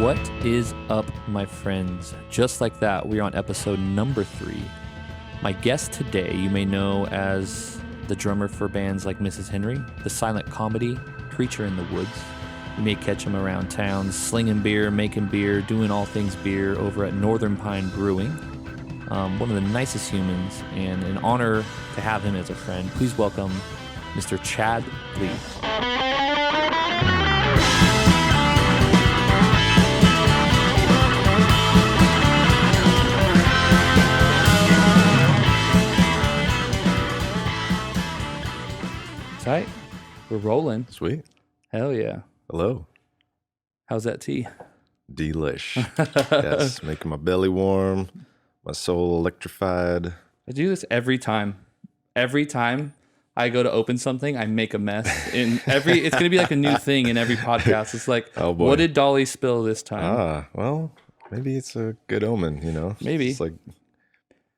What is up, my friends? Just like that, we're on episode number 3. My guest today, you may know as the drummer for bands like Mrs. Henry, the silent comedy Creature in the Woods. You may catch him around town, slinging beer, making beer, doing all things beer over at Northern Pine Brewing. One of the nicest humans, and an honor to have him as a friend. Please welcome Mr. Chad Lee. Tight. We're rolling. Sweet. Hell yeah. Hello. How's that tea? Delish. Yes, making my belly warm, my soul electrified. I do this every time. Every time I go to open something, I make a mess. It's going to be like a new thing in every podcast. It's like, Oh, boy. What did Dolly spill this time? Well, maybe it's a good omen, you know? Maybe. It's like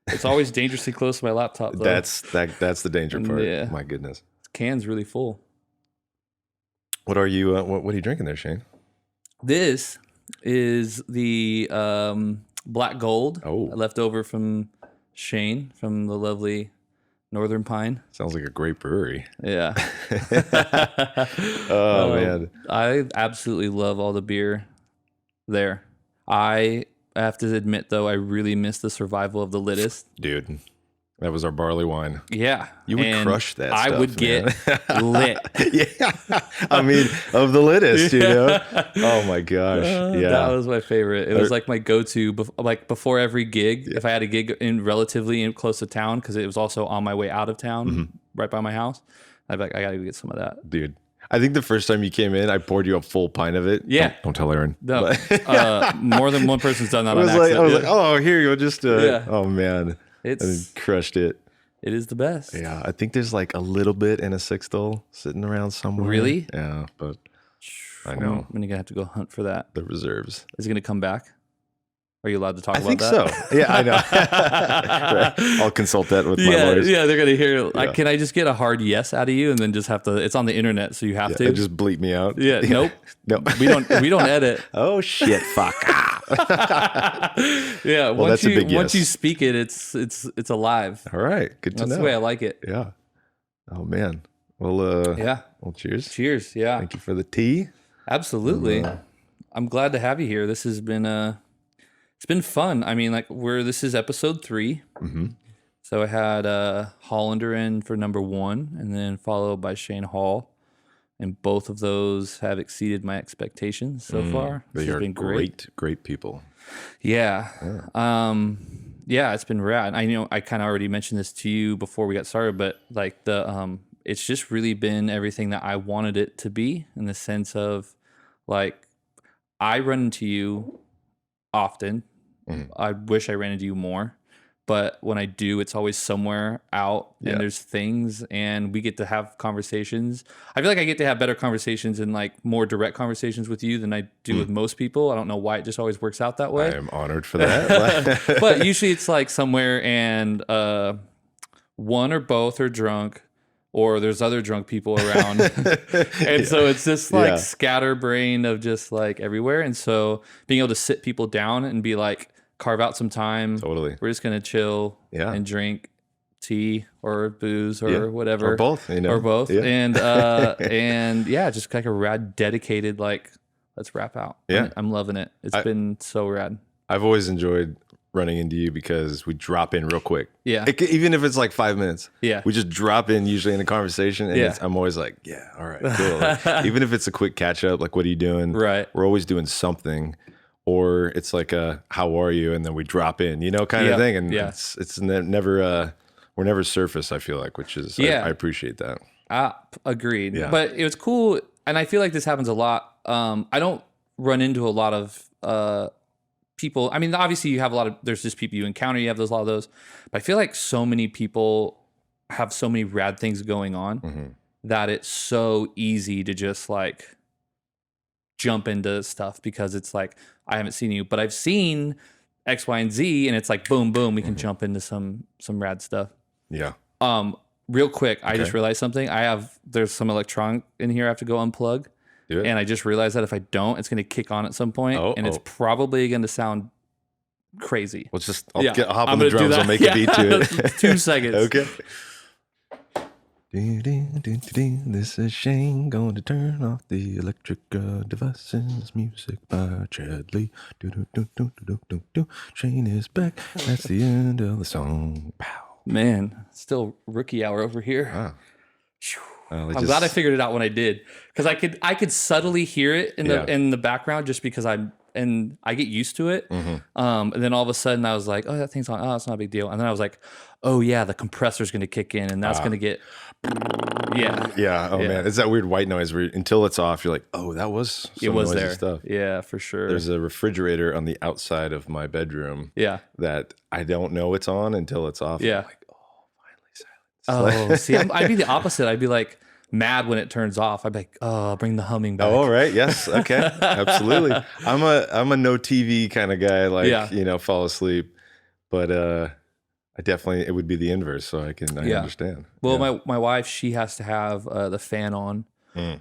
It's always dangerously close to my laptop, though. that's the danger part. Yeah. My goodness. Can's really full. What are you what are you drinking there, Shane? This is the Black Gold left over from Shane from the lovely Northern Pine. Sounds like a great brewery. Yeah. Oh man. I absolutely love all the beer there. I have to admit, though, I really miss the survival of the littest. Dude. That was our barley wine. Yeah. You would crush that I stuff, would get lit. Yeah. I mean, of the littest, you know? Oh my gosh. Yeah. That was my favorite. It was like my go-to, like before every gig. Yeah. If I had a gig relatively close to town, because it was also on my way out of town, right by my house, I'd be like, I got to go get some of that. Dude. I think the first time you came in, I poured you a full pint of it. Yeah. Don't tell Aaron. No, more than one person's done that on I accident. was like, oh, here you go. Just, Yeah. Oh man. I crushed it. It is the best. Yeah. I think there's like a little bit in a sixtel sitting around somewhere. Really? Yeah. But I know. I'm going to have to go hunt for that. The reserves. Is it going to come back? Are you allowed to talk I about think that? so. Yeah, I know. Right. I'll consult that with my lawyers. Yeah, they're going to hear. Yeah. Can I just get a hard yes out of you and then just have to, it's on the internet, so you have to. Just bleep me out. Yeah, nope. No. We don't edit. Oh shit, fuck. Yeah, Well, that's a big yes. once you speak it, it's alive. All right. Good to know. That's the way I like it. Yeah. Oh man. Well, Yeah. well, cheers. Cheers. Yeah. Thank you for the tea. Absolutely. I'm glad to have you here. This has been it's been fun. I mean, this is episode 3. Mm-hmm. So I had Hollander in for number 1, and then followed by Shane Hall, and both of those have exceeded my expectations so far. They This has are been great people. Yeah. Yeah, it's been rad. I know I kind of already mentioned this to you before we got started, but like it's just really been everything that I wanted it to be, in the sense of like I run into you often. I wish I ran into you more, but when I do, it's always somewhere out and there's things, and we get to have conversations. I feel like I get to have better conversations and like more direct conversations with you than I do with most people. I don't know why, it just always works out that way. I am honored for that. But usually it's like somewhere and one or both are drunk, or there's other drunk people around. And so it's just like scatterbrained of just like everywhere. And so being able to sit people down and be like, carve out some time. Totally. We're just going to chill and drink tea or booze or whatever. Or both, you know. Or both. Yeah. And just like a rad dedicated, like, let's wrap out. Yeah. I'm loving it. It's been so rad. I've always enjoyed running into you because we drop in real quick. Yeah. Even if it's like 5 minutes. Yeah. We just drop in usually in a conversation, and I'm always like, all right, cool. Like, even if it's a quick catch up, like, what are you doing? Right. We're always doing something. Or it's like how are you? And then we drop in, you know, kind of thing. And it's never, we're never surface, I feel like, which is, I appreciate that. Agreed. Yeah. But it was cool. And I feel like this happens a lot. I don't run into a lot of people. I mean, obviously you have there's just people you encounter, you have a lot of those. But I feel like so many people have so many rad things going on that it's so easy to just like jump into stuff, because it's like, I haven't seen you, but I've seen X, Y, and Z, and it's like, boom, boom, we can jump into some rad stuff. Yeah. Real quick, I just realized something. There's some electronic in here I have to go unplug. Do it. And I just realized that if I don't, it's going to kick on at some point, and it's probably going to sound crazy. Let's just, I'll hop on the drums. I'll make a beat to it. 2 seconds. Okay. This is Shane going to turn off the electric devices. Music by Chad Lee. Shane is back. That's the end of the song. Pow. Man, still rookie hour over here. Wow. I'm glad I figured it out when I did, because I could subtly hear it in the background just because I get used to it. And then all of a sudden I was like, oh, that thing's on. Oh, it's not a big deal. And then I was like, oh yeah, the compressor's going to kick in, and that's going to get yeah. Oh man, it's that weird white noise where until it's off, you're like, oh, that was some noisy there. Stuff. Yeah, for sure. There's a refrigerator on the outside of my bedroom. Yeah, that I don't know it's on until it's off. Yeah. I'm like, finally silence. Oh, see, I'd be the opposite. I'd be like mad when it turns off. I'd be like, oh, bring the humming back. Oh, right. Yes. Okay. Absolutely. I'm a no TV kind of guy. Like, fall asleep. But I definitely, it would be the inverse. So I understand. Well, my wife, she has to have the fan on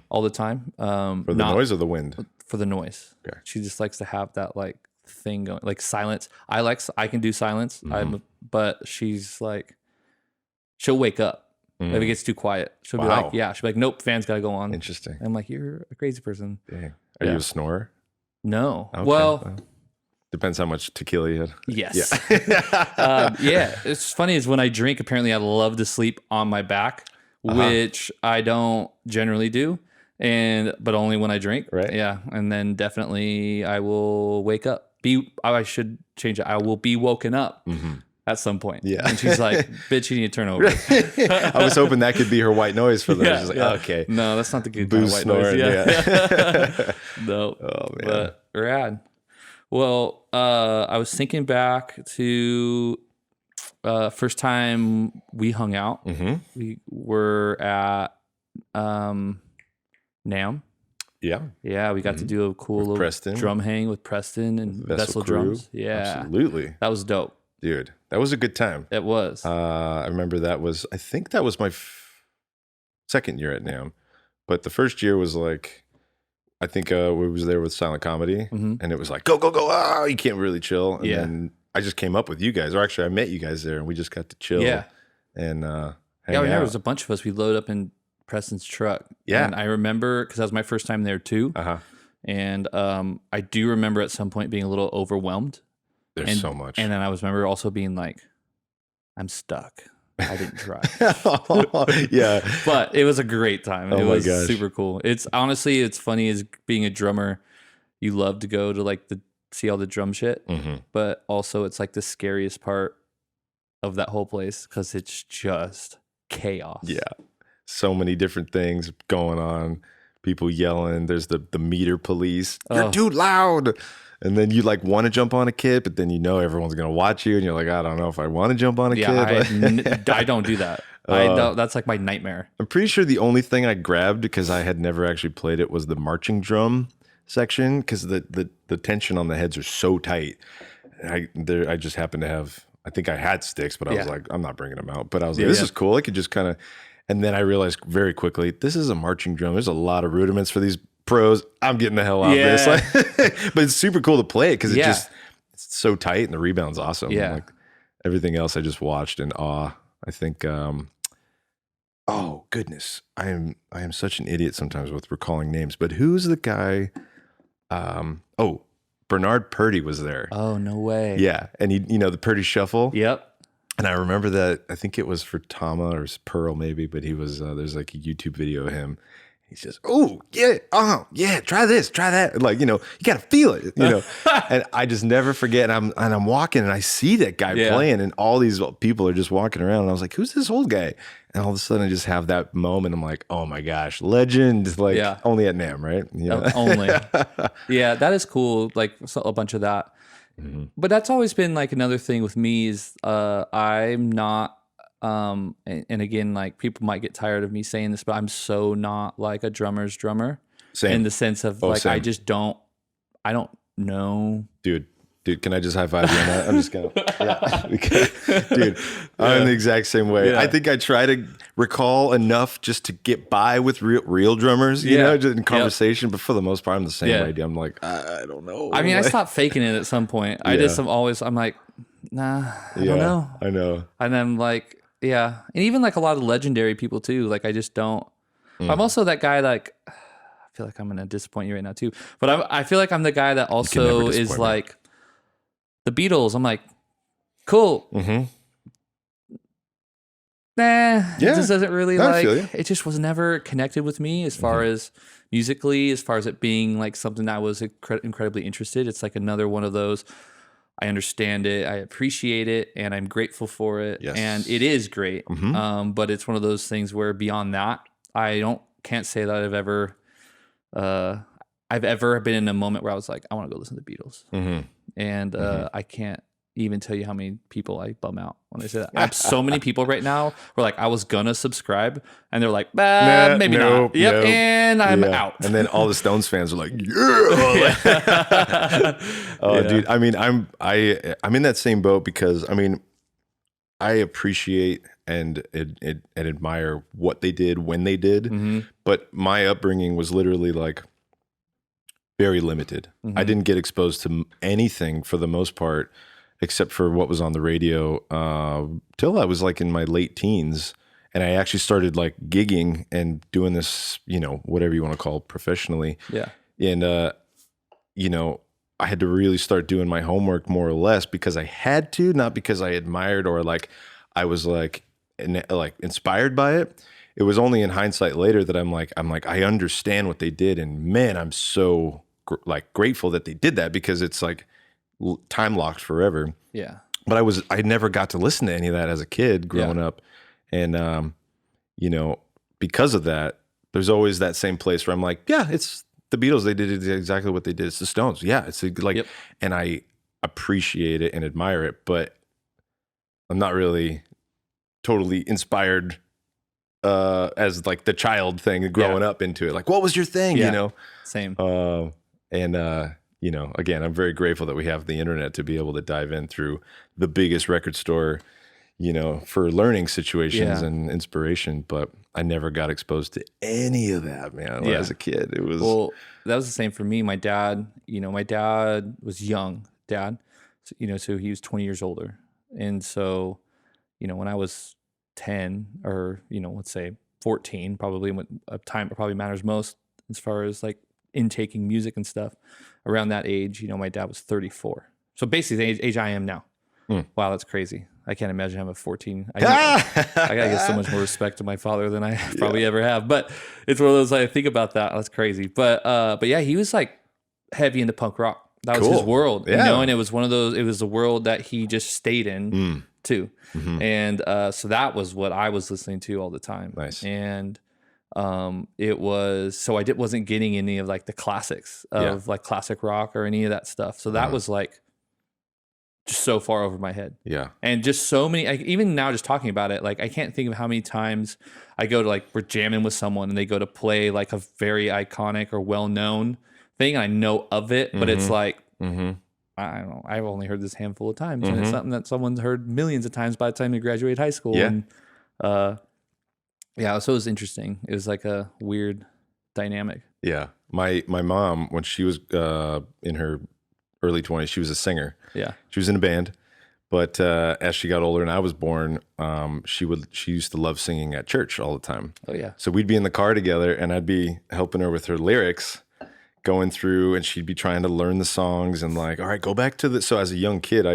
all the time. For the noise or the wind? For the noise. Okay. She just likes to have that like thing going, like silence. I can do silence. But she's like, she'll wake up. If it gets too quiet, she'll be like, nope, fan's got to go on. Interesting. I'm like, you're a crazy person. Dang. Are you a snorer? No. Okay. Well, depends how much tequila you had. Yes. Yeah. It's funny is when I drink, apparently I love to sleep on my back, which I don't generally do, but only when I drink. Right. Yeah. And then definitely I will wake up. I should change it. I will be woken up. At some point. Yeah. And she's like, bitch, you need to turn over. I was hoping that could be her white noise for those. She's like, okay. No, that's not the good kind of white noise. Yeah. No. Oh, man. But rad. Well, I was thinking back to first time we hung out. We were at NAMM. Yeah. Yeah, we got to do a cool little drum hang with Preston and Vessel Drums. Yeah. Absolutely. That was dope. Dude, that was a good time. It was. I remember I think that was my second year at NAMM. But the first year was like, I think we was there with Silent Comedy. And it was like, go, go, go. Oh, you can't really chill. And then I just came up with you guys. Or actually, I met you guys there and we just got to chill. Yeah. And hang out. There was a bunch of us. We loaded up in Preston's truck. Yeah. And I remember, because that was my first time there too. And I do remember at some point being a little overwhelmed. There's so much. And then I remember also being like, I'm stuck. I didn't drive. Yeah. But it was a great time. It was super cool. It's honestly, it's funny as being a drummer, you love to go to like see all the drum shit. But also it's like the scariest part of that whole place because it's just chaos. Yeah. So many different things going on. People yelling. There's the meter police. You're too loud. And then you like want to jump on a kid, but then everyone's going to watch you. And you're like, I don't know if I want to jump on a kid. I don't do that. That's like my nightmare. I'm pretty sure the only thing I grabbed, because I had never actually played it, was the marching drum section, because the tension on the heads are so tight. I just happened to have, I think I had sticks, but I was like, I'm not bringing them out. But I was like, this is cool. I could just kind of, and then I realized very quickly, this is a marching drum. There's a lot of rudiments for these pros. I'm getting the hell out of this. But it's super cool to play it because it's so tight and the rebound's awesome. Yeah. Like everything else I just watched in awe. I think oh goodness. I am such an idiot sometimes with recalling names. But who's the guy? Bernard Purdy was there. Oh, no way. Yeah. And he, the Purdy Shuffle. Yep. And I remember that, I think it was for Tama or Pearl maybe, but he was, there's like a YouTube video of him. He's just, try this, try that. Like, you got to feel it, and I just never forget. And I'm walking and I see that guy playing and all these people are just walking around. And I was like, who's this old guy? And all of a sudden I just have that moment. I'm like, oh my gosh, legend. Like only at NAMM, right? Only. Yeah, that is cool. Like a bunch of that. Mm-hmm. But that's always been like another thing with me is I'm not, and again, like people might get tired of me saying this, but I'm so not like a drummer's drummer. Same. In the sense of I don't know. Dude. Dude, can I just high five you on that? I'm just gonna, dude, I'm the exact same way. Yeah. I think I try to recall enough just to get by with real drummers, you know, just in conversation. But for the most part, I'm the same way. Dude. I'm like, I don't know. I mean, I stopped faking it at some point. I just am always, I'm like, nah, I don't know. I know. And I'm like, and even like a lot of legendary people too. Like I just don't. I'm also that guy. Like I feel like I'm gonna disappoint you right now too. But I feel like I'm the guy that also is like the Beatles. I'm like, cool. Mm-hmm. Nah, it just doesn't really like. It just was never connected with me as far as musically, as far as it being like something that I was incredibly interested. It's like another one of those. I understand it, I appreciate it, and I'm grateful for it. Yes. And it is great. But it's one of those things where beyond that, can't say that I've ever been in a moment where I was like, I want to go listen to the Beatles. And I can't even tell you how many people I bum out when I say that. I have so many people right now who are like, I was gonna subscribe, and they're like, maybe not. Yep, and I'm out. And then all the Stones fans are like, dude. I mean, I'm in that same boat because I mean, I appreciate and admire what they did when they did, but my upbringing was literally like very limited. I didn't get exposed to anything for the most part, except for what was on the radio till I was like in my late teens. And I actually started like gigging and doing this, you know, whatever you want to call it, professionally. Yeah. And, you know, I had to really start doing my homework more or less because I had to, not because I admired or like I was like inspired by it. It was only in hindsight later that I'm like, I understand what they did. And man, I'm so grateful that they did that because it's like, time locked forever. Yeah. But I never got to listen to any of that as a kid growing up. And, you know, because of that, there's always that same place where I'm like, yeah, it's the Beatles. They did exactly what they did. It's the Stones. Yeah. It's like, and I appreciate it and admire it, but I'm not really totally inspired as like the child thing growing up into it. Like, what was your thing? You know? Same. You know, again, I'm very grateful that we have the internet to be able to dive in through the biggest record store, you know, for learning situations and inspiration. But I never got exposed to any of that, man. When I was a kid, it was that was the same for me. My dad was young, so, you know, so he was 20 years older, and so, you know, when I was 10 or, you know, let's say 14, probably when time probably matters most as far as like intaking music and stuff. Around that age, you know, my dad was 34. So basically the age I am now. Wow, that's crazy. I can't imagine having a 14. I gotta give so much more respect to my father than I probably ever have. But it's one of those, I think about that. That's crazy. But yeah, he was like heavy into punk rock. That was his world, you know, and it was one of those, it was the world that he just stayed in too. And so that was what I was listening to all the time. Nice. And it was, so I wasn't getting any of like the classics of like classic rock or any of that stuff. So that was like just so far over my head. Yeah. And just so many, like, even now just talking about it, like I can't think of how many times I go to like, we're jamming with someone and they go to play like a very iconic or well-known thing. And I know of it, but it's like, I don't know, I've only heard this handful of times and it's something that someone's heard millions of times by the time they graduate high school. And, yeah, so it was interesting. It was like a weird dynamic. Yeah. My mom, when she was in her early 20s, she was a singer. Yeah. She was in a band. But as she got older and I was born, she used to love singing at church all the time. Oh, yeah. So we'd be in the car together and I'd be helping her with her lyrics, going through, and she'd be trying to learn the songs and like, all right, go back to the. So as a young kid,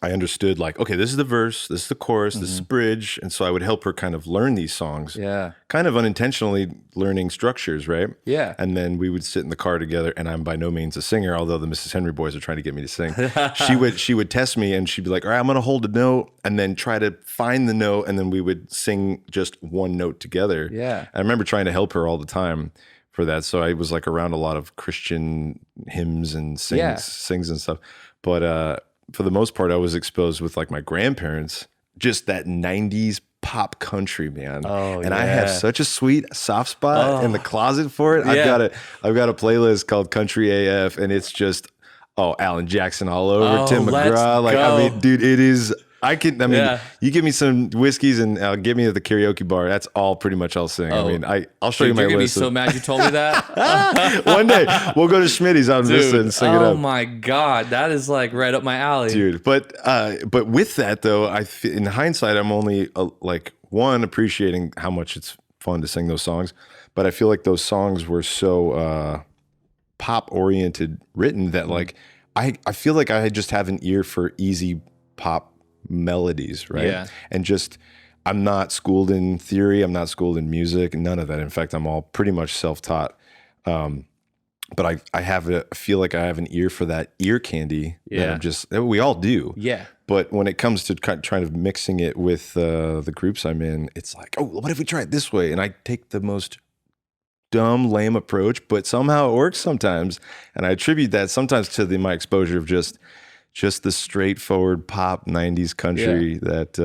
I understood like, okay, this is the verse, this is the chorus, this is the bridge. And so I would help her kind of learn these songs. Yeah. Kind of unintentionally learning structures, right? Yeah. And then we would sit in the car together, and I'm by no means a singer, although the Mrs. Henry boys are trying to get me to sing. She would test me and she'd be like, all right, I'm going to hold a note and then try to find the note. And then we would sing just one note together. Yeah. I remember trying to help her all the time for that. So I was like around a lot of Christian hymns and sings and stuff. But, for the most part, I was exposed with like my grandparents, just that 90s pop country, man. Oh, and I have such a sweet soft spot in the closet for it. I've got a playlist called Country AF, and it's just, Oh, Alan Jackson all over, Oh, Tim let's McGraw. Like, go. I mean, dude, it is. I mean, Yeah. you give me some whiskeys and get me at the karaoke bar. That's all pretty much I'll sing. I mean, I'll show Dude, you my you're gonna list. be so mad you told me that. One day we'll go to Schmitty's out in Vista and sing it up. Oh my God, that is like right up my alley, Dude. But with that though, in hindsight, I'm only like one appreciating how much it's fun to sing those songs, but I feel like those songs were so pop oriented written that like I feel like I just have an ear for easy pop melodies, right? Yeah. And just I'm not schooled in theory, I'm not schooled in music, none of that. In fact, I'm all pretty much self-taught. But I feel like I have an ear for that ear candy that we all do. Yeah. But when it comes to trying to mixing it with the groups I'm in, it's like, oh, what if we try it this way? And I take the most dumb, lame approach, but somehow it works sometimes. And I attribute that sometimes to my exposure of just the straightforward pop 90s country that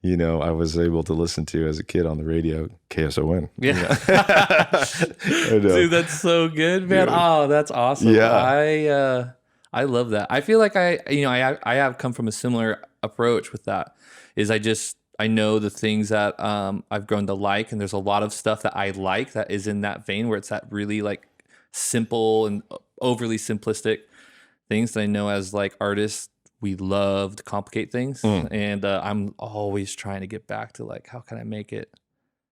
I was able to listen to as a kid on the radio, KSON. Yeah. Dude, that's so good, man. Yeah. Oh, that's awesome. Yeah. I love that. I feel like I have come from a similar approach with that. I know the things that I've grown to like, and there's a lot of stuff that I like that is in that vein where it's that really like simple and overly simplistic things that I know as like artists we love to complicate things, and I'm always trying to get back to like, how can I make it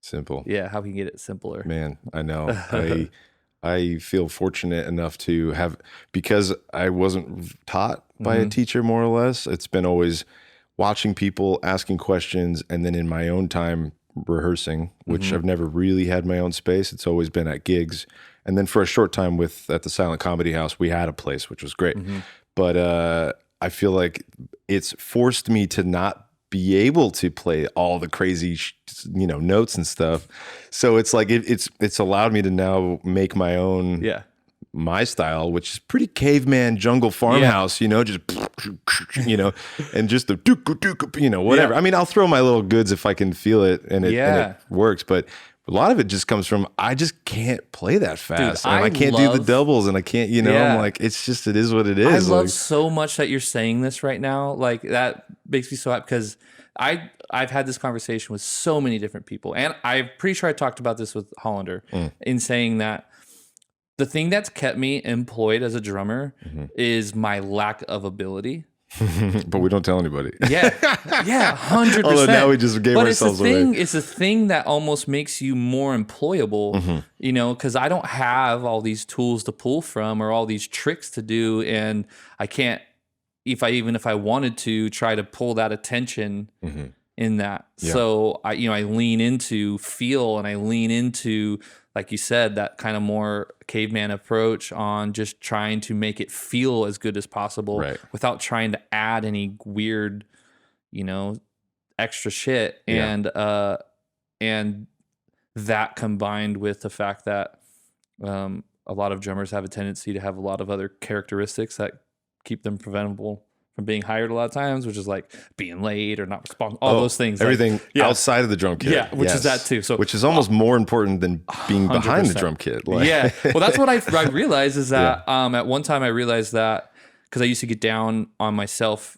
simple? Yeah, how can you get it simpler? Man, I know. I feel fortunate enough to have, because I wasn't taught by a teacher, more or less. It's been always watching people, asking questions, and then in my own time rehearsing, which I've never really had my own space. It's always been at gigs. And then for a short time at the Silent Comedy House, we had a place, which was great. But I feel like it's forced me to not be able to play all the crazy, notes and stuff. So it's like it's allowed me to now make my own, my style, which is pretty caveman jungle farmhouse, just and just the whatever. I mean, I'll throw my little goods if I can feel it and it works, but a lot of it just comes from I just can't play that fast. Dude, and I can't do the doubles, and I can't, I'm like, it is what it is. I love so much that you're saying this right now. Like, that makes me so happy, because I've had this conversation with so many different people, and I'm pretty sure I talked about this with Hollander in saying that the thing that's kept me employed as a drummer is my lack of ability. But we don't tell anybody. Yeah, 100%. Although now we just gave ourselves away. It's a thing that almost makes you more employable, because I don't have all these tools to pull from or all these tricks to do, and I can't, if I wanted to, try to pull that attention in that. Yeah. So I lean into feel, and I lean into, like you said, that kind of more caveman approach on just trying to make it feel as good as possible without trying to add any weird, extra shit. Yeah. And that combined with the fact that a lot of drummers have a tendency to have a lot of other characteristics that keep them preventable from being hired a lot of times, which is like being late or not responding, all those things. Everything outside of the drum kit. Yeah, which is that too. So, which is almost more important than being 100%. Behind the drum kit. Like. Yeah. Well, that's what I realized is that at one time I realized that, because I used to get down on myself,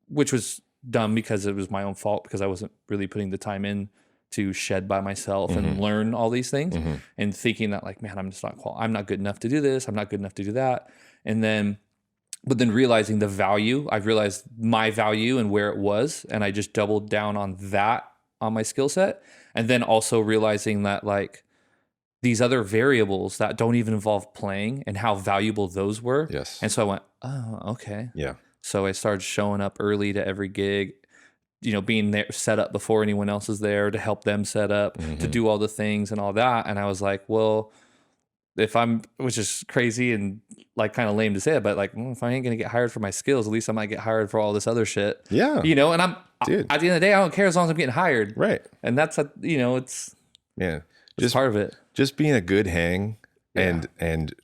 which was dumb because it was my own fault, because I wasn't really putting the time in to shed by myself and learn all these things, and thinking that like, man, I'm not good enough to do this. I'm not good enough to do that. But then realizing the value, I've realized my value and where it was, and I just doubled down on that on my skill set. And then also realizing that like these other variables that don't even involve playing and how valuable those were. Yes. And so I went, oh, okay. Yeah. So I started showing up early to every gig, being there, set up before anyone else is there, to help them set up, to do all the things and all that. And I was like, well, which is crazy and like kind of lame to say it, but like, if I ain't going to get hired for my skills, at least I might get hired for all this other shit. Yeah. And at the end of the day, I don't care as long as I'm getting hired. Right. And that's, it's just part of it. Just being a good hang and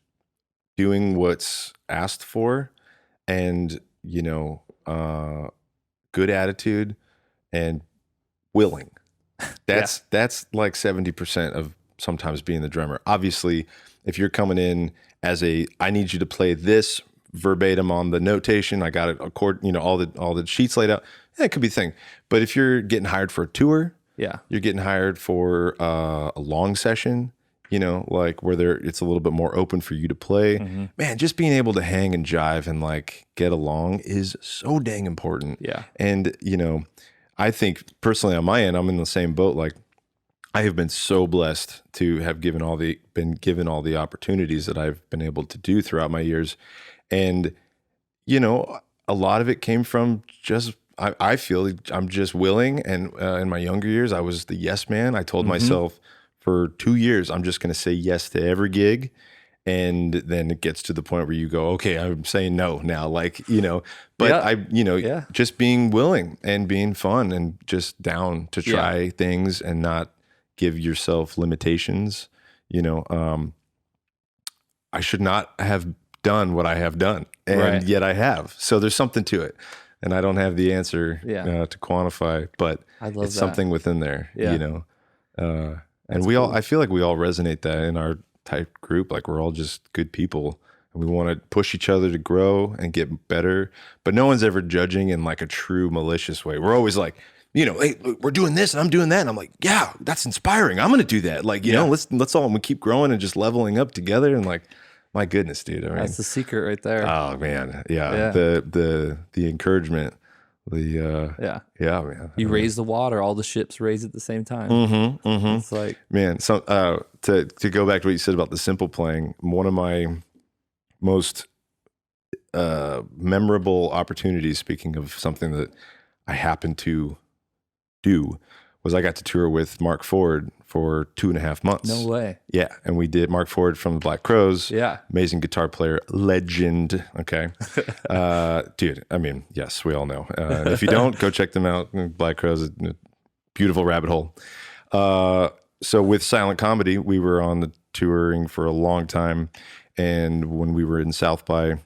doing what's asked for, and, good attitude and willing. That's like 70% of sometimes being the drummer. Obviously, if you're coming in as I need you to play this verbatim on the notation. I got it all the sheets laid out. Yeah, it could be a thing. But if you're getting hired for a tour, Yeah. you're getting hired for a long session, like where it's a little bit more open for you to play. Man, just being able to hang and jive and like get along is so dang important. Yeah. And, I think personally on my end, I'm in the same boat. Like I have been so blessed to have been given all the opportunities that I've been able to do throughout my years. And, a lot of it came from just, I feel I'm just willing. And in my younger years, I was the yes man. I told myself for 2 years, I'm just going to say yes to every gig. And then it gets to the point where you go, okay, I'm saying no now, but Yeah. just being willing and being fun and just down to try things and not give yourself limitations. I should not have done what I have done, and yet I have. So there's something to it. And I don't have the answer to quantify, but it's something within there, and I feel like we all resonate that in our type group. Like we're all just good people and we want to push each other to grow and get better, but no one's ever judging in like a true malicious way. We're always like, hey, look, we're doing this and I'm doing that. And I'm like, yeah, that's inspiring. I'm going to do that. Like, let's all, we keep growing and just leveling up together. And like, my goodness, dude. I mean, That's the secret right there. Oh man. Yeah. The encouragement, man. You raise the water, all the ships raise at the same time. It's like, man. So to go back to what you said about the simple playing, one of my most memorable opportunities, speaking of something that I happened to do, was I got to tour with Marc Ford for 2.5 months. No way. Yeah. And we did Marc Ford from the Black Crowes. Yeah. Amazing guitar player, legend. Okay. Dude, I mean, yes, we all know. If you don't, go check them out. Black Crowes, a beautiful rabbit hole. So with Silent Comedy, we were on the touring for a long time. And when we were in South by,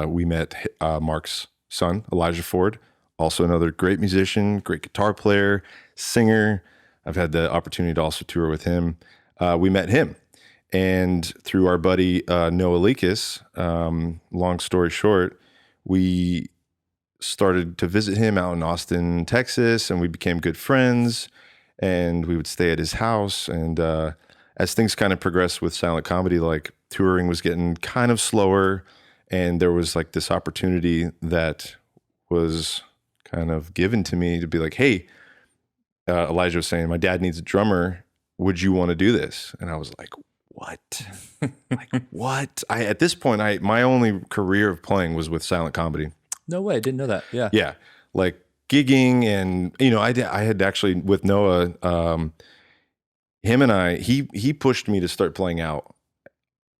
we met Mark's son, Elijah Ford, also another great musician, great guitar player, singer. I've had the opportunity to also tour with him. We met him. And through our buddy Noah Leakis, long story short, we started to visit him out in Austin, Texas, and we became good friends. And we would stay at his house. And as things kind of progressed with Silent Comedy, like touring was getting kind of slower. And there was like this opportunity that was kind of given to me to be like, hey, Elijah was saying, my dad needs a drummer. Would you want to do this? And I was like, what? What? At this point, my only career of playing was with Silent Comedy. No way. I didn't know that. Yeah. Yeah. Like gigging and, I had actually with Noah, him and he pushed me to start playing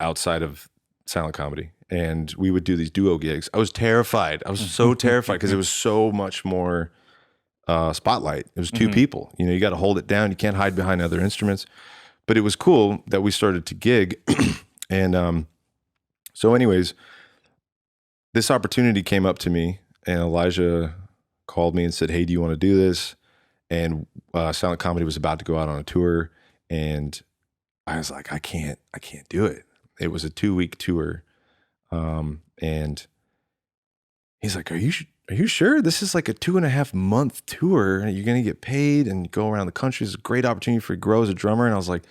outside of Silent Comedy. And we would do these duo gigs. I was terrified. I was so terrified because it was so much more spotlight. It was two people. You got to hold it down. You can't hide behind other instruments. But it was cool that we started to gig. And so anyways, this opportunity came up to me and Elijah called me and said, hey, do you want to do this? And Silent Comedy was about to go out on a tour. And I was like, I can't do it. It was a 2-week tour. And he's like, are you sure? This is like a 2.5 month tour. You're going to get paid and go around the country. It's a great opportunity for you to grow as a drummer. And I was like,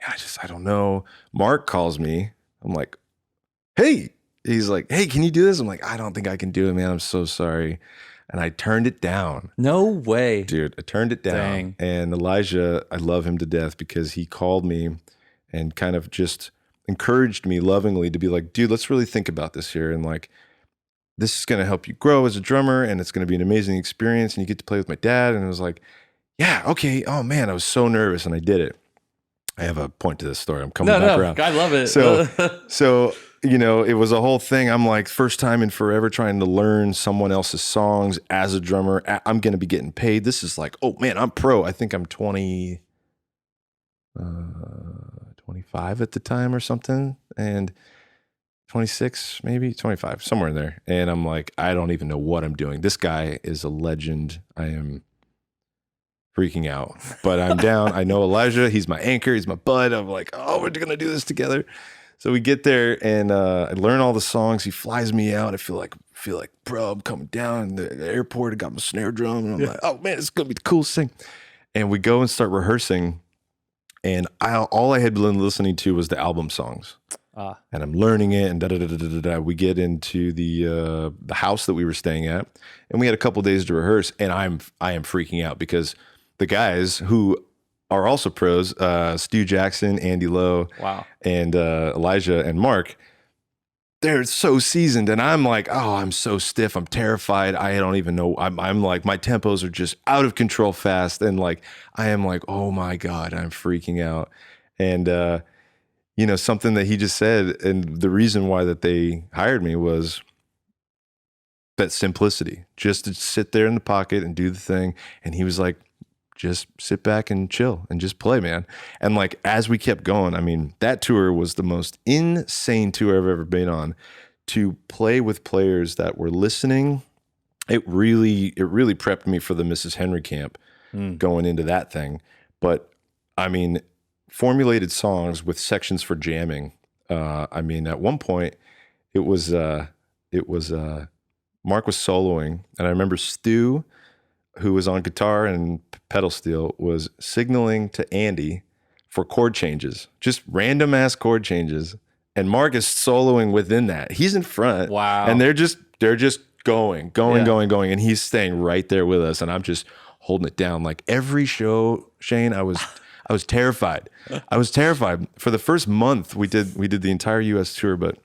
I don't know. Mark calls me. I'm like, hey, he's like, hey, can you do this? I'm like, I don't think I can do it, man. I'm so sorry. And I turned it down. No way. Dude, I turned it down. Dang. And Elijah, I love him to death because he called me and kind of just encouraged me lovingly to be like, dude, let's really think about this here. And like, this is going to help you grow as a drummer and it's going to be an amazing experience. And you get to play with my dad. And I was like, yeah, okay. Oh man, I was so nervous and I did it. I have a point to this story. I'm coming back around. I love it. So, it was a whole thing. I'm like, first time in forever trying to learn someone else's songs as a drummer. I'm going to be getting paid. This is like, oh man, I'm pro. I think I'm 25 at the time or something. And 26, maybe 25, somewhere in there. And I'm like, I don't even know what I'm doing. This guy is a legend. I am freaking out, but I'm down. I know Elijah, he's my anchor. He's my bud. I'm like, oh, we're going to do this together. So we get there and I learn all the songs. He flies me out. I feel like, bro, I'm coming down the airport. I got my snare drum. And I'm like, oh, man, it's going to be the coolest thing. And we go and start rehearsing. And all I had been listening to was the album songs. And I'm learning it and da-da-da-da-da-da. We get into the house that we were staying at. And we had a couple days to rehearse. And I am freaking out because the guys who are also pros, Stu Jackson, Andy Lowe, and Elijah and Mark, they're so seasoned. And I'm like, oh, I'm so stiff. I'm terrified. I don't even know. I'm like, my tempos are just out of control fast. And like, I am like, oh my God, I'm freaking out. And, you know, something that he just said, and the reason why that they hired me was that simplicity, just to sit there in the pocket and do the thing. And he was like, just sit back and chill and just play, man. And like, as we kept going, I mean, that tour was the most insane tour I've ever been on. To play with players that were listening, it really prepped me for the Mrs. Henry camp going into that thing. But I mean, formulated songs with sections for jamming. I mean, at one point it was Mark was soloing, and I remember Stu, who was on guitar and pedal steel, was signaling to Andy for chord changes, just random ass chord changes. And Mark is soloing within that. He's in front. Wow. And they're just going. And he's staying right there with us. And I'm just holding it down. Like every show, Shane, I was terrified. I was terrified. For the first month, we did the entire US tour, but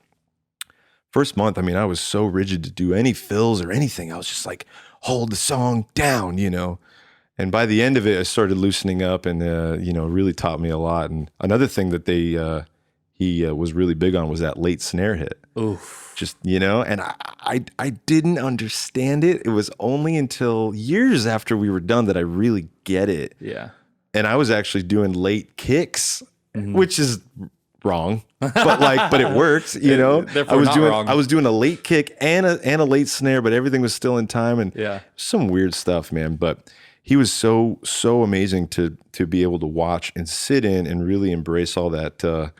first month, I mean, I was so rigid to do any fills or anything. I was just like, hold the song down, you know. And by the end of it, I started loosening up, and you know, really taught me a lot. And another thing that he was really big on was that late snare hit. Oof. Just, you know, and I didn't understand it. It was only until years after we were done that I really get it. Yeah. And I was actually doing late kicks, which is wrong, but it works, you know. I was doing a late kick and a late snare, but everything was still in time, and some weird stuff, man. But he was so amazing to be able to watch and sit in and really embrace all that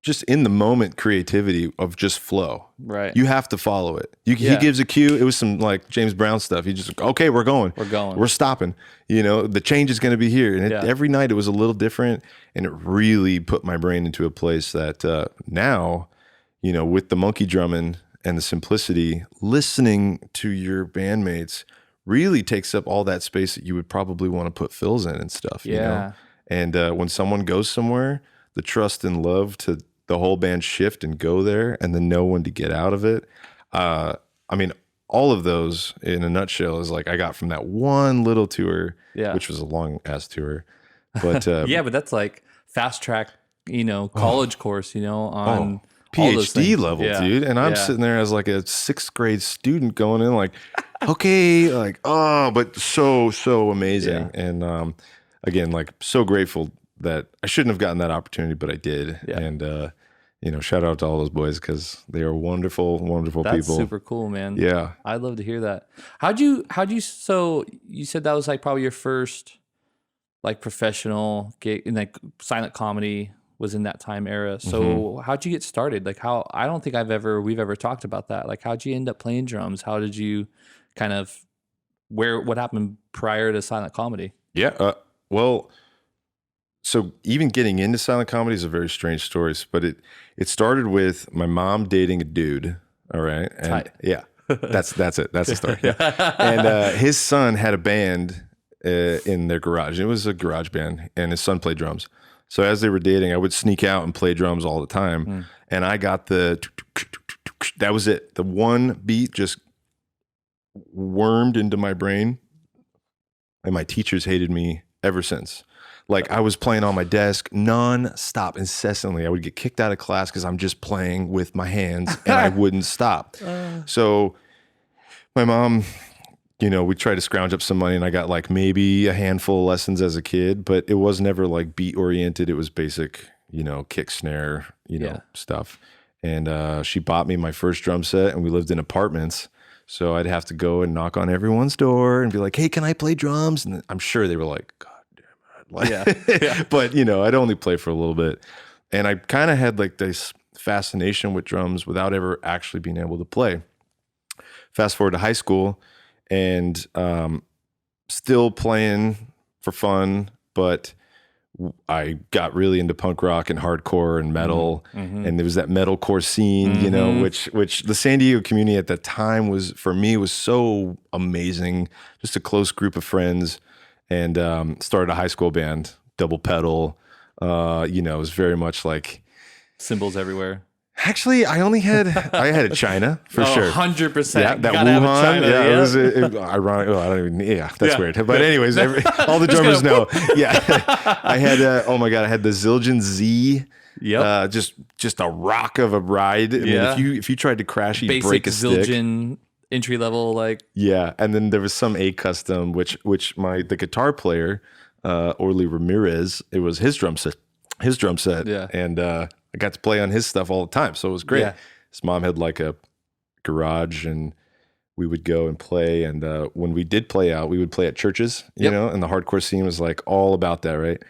just in the moment creativity of just flow. Right. You have to follow it. He gives a cue. It was some like James Brown stuff. He just, okay, we're going. We're stopping. You know, the change is going to be here. And every night it was a little different. And it really put my brain into a place that now, you know, with the Monkey Drummond and the simplicity, listening to your bandmates really takes up all that space that you would probably want to put fills in and stuff, you know? And when someone goes somewhere, the trust and love to the whole band shift and go there, and then know when to get out of it. I mean, all of those in a nutshell is like I got from that one little tour, which was a long ass tour. But but that's like fast track, you know, college course, you know, on PhD level, dude. And I'm sitting there as like a 6th grade student going in like, okay, like, but so amazing. And again, like so grateful that I shouldn't have gotten that opportunity, but I did. And you know, shout out to all those boys because they are wonderful people. That's super cool, man. Yeah. I'd love to hear that. How'd you, so you said that was like probably your first like professional gig in like silent comedy was in that time era. So how'd you get started? Like I don't think we've ever talked about that. Like how'd you end up playing drums? How did you kind of, what happened prior to silent comedy? Yeah. Well, so even getting into silent comedy is a very strange story, but it started with my mom dating a dude. All right. And that's it. That's the story. And his son had a band in their garage. It was a garage band, and his son played drums. So as they were dating, I would sneak out and play drums all the time. And I got that was it. The one beat just wormed into my brain, and my teachers hated me ever since. Like I was playing on my desk non-stop, incessantly. I would get kicked out of class because I'm just playing with my hands and I wouldn't stop. So my mom, you know, we tried to scrounge up some money, and I got like maybe a handful of lessons as a kid, but it was never like beat oriented. It was basic, you know, kick, snare, you know, stuff. And she bought me my first drum set, and we lived in apartments. So I'd have to go and knock on everyone's door and be like, hey, can I play drums? And I'm sure they were like, God, Like, Yeah. but I'd only play for a little bit, and I kind of had like this fascination with drums without ever actually being able to play. Fast forward to high school, and still playing for fun, but I got really into punk rock and hardcore and metal, and there was that metalcore scene, which the San Diego community at that time was so amazing. Just a close group of friends, and started a high school band, double pedal. It was very much like Cymbals everywhere. Actually, I had a China for sure. 100%. Yeah, that Gotta have a Wuhan. China, Yeah, it was ironic. Oh, I don't even. Yeah, that's weird. But anyways, all the drummers know. Yeah, I had. Oh my god, I had the Zildjian Z. Yep. Just a rock of a ride. I mean, if you tried to crash, you'd break a stick. Zildjian entry level, like. Yeah, and then there was some A custom, which the guitar player, Orly Ramirez, it was his drum set. Yeah. And I got to play on his stuff all the time, so it was great. Yeah. His mom had like a garage, and we would go and play. And when we did play out, we would play at churches, and the hardcore scene was like all about that, right?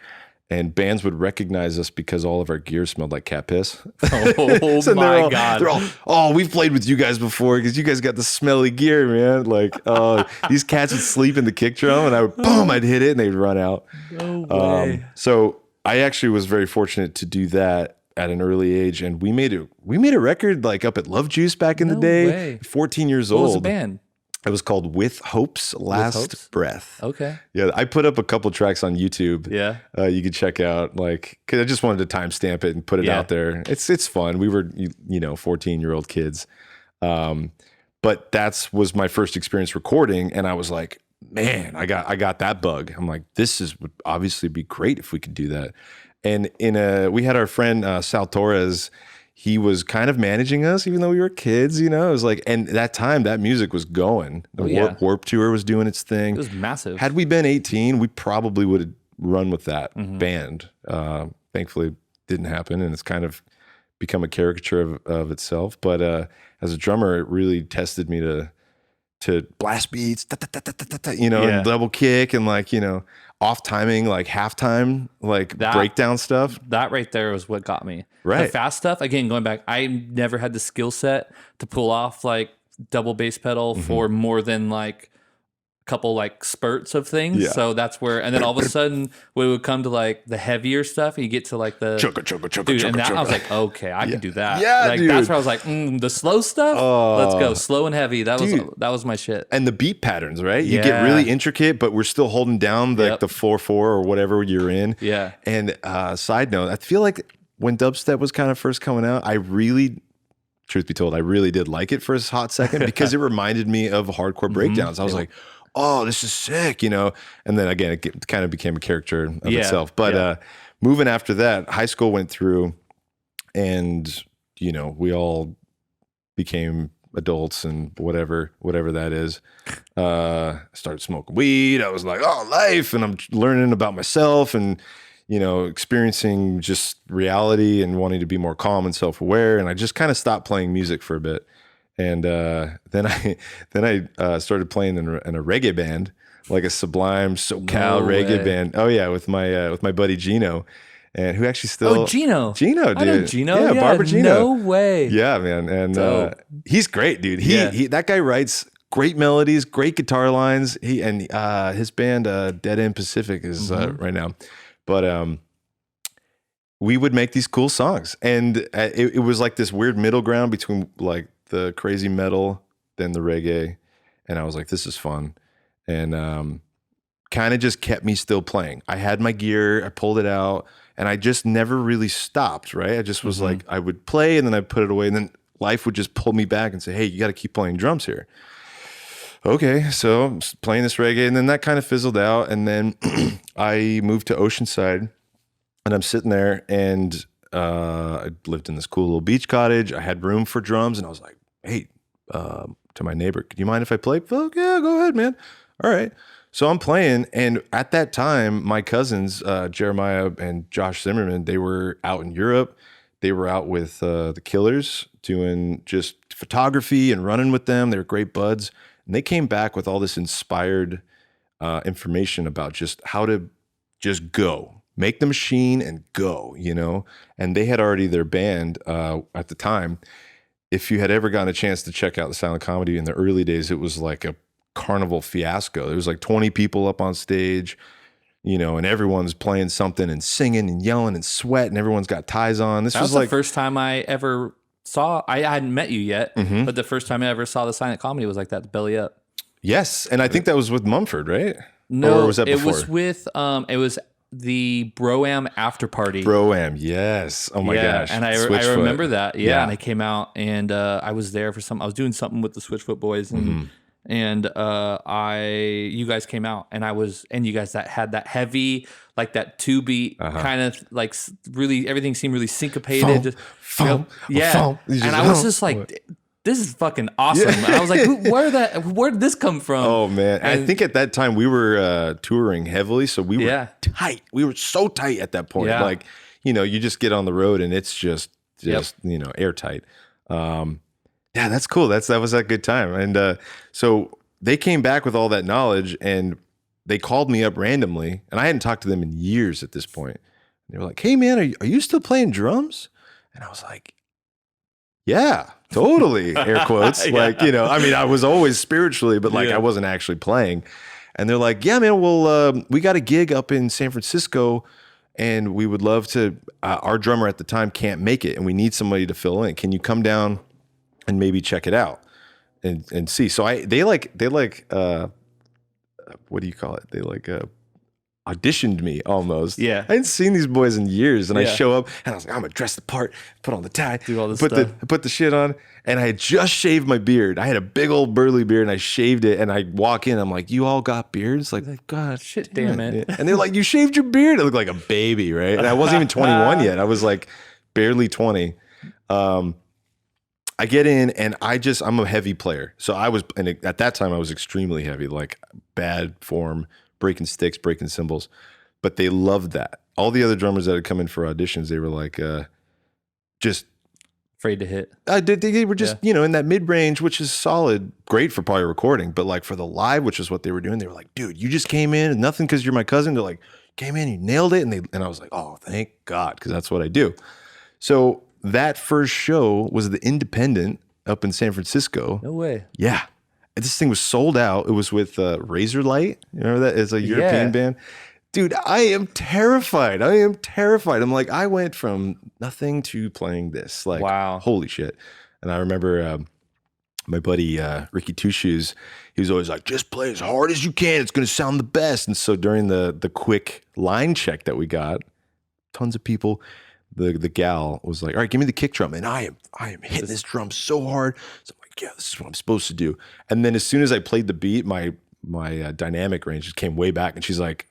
And bands would recognize us because all of our gear smelled like cat piss. Oh so my God. They're all, oh, we've played with you guys before because you guys got the smelly gear, man. Like, oh, these cats would sleep in the kick drum, and I'd hit it, and they'd run out. No way. So I actually was very fortunate to do that at an early age, and we made a record like up at Love Juice back in the day. Way. 14 years old. What was the band? It was called With Hope's Last Breath. Okay. Yeah, I put up a couple tracks on YouTube. Yeah. You could check out, like, because I just wanted to timestamp it and put it out there. It's fun. We were 14-year-old kids, but was my first experience recording, and I was like, man, I got that bug. I'm like, would obviously be great if we could do that. And we had our friend Sal Torres. He was kind of managing us, even though we were kids. It was like, and that time that music was going. The Warp Tour was doing its thing. It was massive. Had we been 18, we probably would have run with that band. Thankfully, didn't happen, and it's kind of become a caricature of itself. But as a drummer, it really tested me to blast beats, and double kick, and off timing, like halftime, like that, breakdown stuff. That right there was what got me. Right. The fast stuff, again, going back, I never had the skill set to pull off like double bass pedal for more than like a couple like spurts of things. Yeah. So that's where, and then all of a sudden when it would come to like the heavier stuff, and you get to like the dude, and that I was like, okay, I can do that. Yeah, like, dude. that's where I was like, the slow stuff, let's go slow and heavy. That was my shit. And the beat patterns, right? You get really intricate, but we're still holding down the 4/4 or whatever you're in. Yeah. And side note, I feel like when dubstep was kind of first coming out, truth be told, I really did like it for a hot second because it reminded me of hardcore breakdowns. I was like, oh, this is sick, And then again, it kind of became a character of itself. But moving after that, high school went through, and we all became adults and whatever that is. Started smoking weed. I was like, oh, life, and I'm learning about myself and experiencing just reality and wanting to be more calm and self-aware. And I just kind of stopped playing music for a bit. And then I started playing in a reggae band, like a Sublime SoCal reggae band. Oh yeah, with my buddy Gino, and who actually still Gino, dude, I know Gino, yeah, Barber Gino. No way, yeah, man, and he's great, dude. He that guy writes great melodies, great guitar lines. His band Dead End Pacific is right now, but we would make these cool songs, and it was like this weird middle ground between like the crazy metal, then the reggae, and I was like, this is fun, and kind of just kept me still playing. I had my gear, I pulled it out, and I just never really stopped, right? I just was like, I would play, and then I'd put it away, and then life would just pull me back and say, hey, you got to keep playing drums here. Okay, so I'm playing this reggae, and then that kind of fizzled out, and then I moved to Oceanside, and I'm sitting there, and I lived in this cool little beach cottage. I had room for drums, and I was like, hey, to my neighbor, do you mind if I play? Fuck yeah, go ahead, man. All right. So I'm playing, and at that time, my cousins, Jeremiah and Josh Zimmerman, they were out in Europe. They were out with the Killers doing just photography and running with them. They were great buds. And they came back with all this inspired information about just how to just go, make the machine and go, and they had already their band at the time. If you had ever gotten a chance to check out the silent comedy in the early days, it was like a carnival fiasco. There was like 20 people up on stage, and everyone's playing something and singing and yelling and sweating. Everyone's got ties on. This That was like the first time I ever saw, I hadn't met you yet, but the first time I ever saw the silent comedy was like that, the Belly Up. Yes. And I think that was with Mumford, right? No, or was that it before? was with, it was the Bro-Am after party. Bro-Am, yes. Oh my gosh. And I remember that. Yeah. And I came out and I was there for I was doing something with the Switchfoot Boys and you guys came out and you guys that had that heavy, like that 2-beat kind of like really, everything seemed really syncopated. Foam. And I was just like, this is fucking awesome. And I was like, where did this come from? Oh man. And I think at that time we were touring heavily. So we were tight. We were so tight at that point. Yeah. Like, you just get on the road and it's just airtight. Yeah, that's cool. That was a good time. And so they came back with all that knowledge and they called me up randomly. And I hadn't talked to them in years at this point. They were like, hey man, are you still playing drums? And I was like, yeah, totally. Air quotes. Like, I was always spiritually, but like I wasn't actually playing. And they're like, yeah, man, well, we got a gig up in San Francisco and we would love to, our drummer at the time can't make it and we need somebody to fill in. Can you come down and maybe check it out and see? So they what do you call it? They auditioned me almost. Yeah. I hadn't seen these boys in years and I show up and I was like, I'm gonna dress the part, put on the tie, do all this stuff. Put the shit on. And I had just shaved my beard. I had a big old burly beard and I shaved it and I walk in, I'm like, you all got beards? Like, God, shit, damn it. And they're like, you shaved your beard? I looked like a baby, right? And I wasn't even 21 yet. I was like barely 20. I get in and I'm a heavy player. So and at that time I was extremely heavy, like bad form, breaking sticks, breaking cymbals, but they loved that. All the other drummers that had come in for auditions, they were like, just afraid to hit. They were just, in that mid range, which is solid, great for probably recording, but like for the live, which is what they were doing, they were like, dude, you just came in, nothing because you're my cousin. They're like, came in, you nailed it. And I was like, oh, thank God, because that's what I do. So that first show was the Independent up in San Francisco. No way. Yeah. This thing was sold out. It was with Razor Light. You remember that? It's a European band. Dude, I am terrified. I'm like, I went from nothing to playing this. Like, wow. Holy shit. And I remember my buddy Ricky Two Shoes, he was always like, just play as hard as you can. It's going to sound the best. And so during the quick line check that we got, tons of people, the gal was like, all right, give me the kick drum. And I am hitting this drum so hard. So I'm like, yeah, this is what I'm supposed to do. And then as soon as I played the beat, my dynamic range just came way back. And she's like,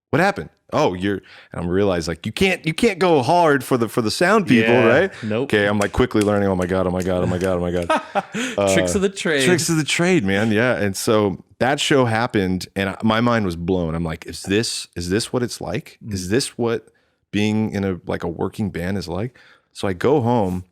what happened? Oh, and I'm realized like you can't go hard for the sound people, right? Nope. Okay, I'm like quickly learning. Oh my god. Tricks of the trade. Tricks of the trade, man. Yeah. And so that show happened, and my mind was blown. I'm like, is this what it's like? Is this what being in a working band is like? So I go home,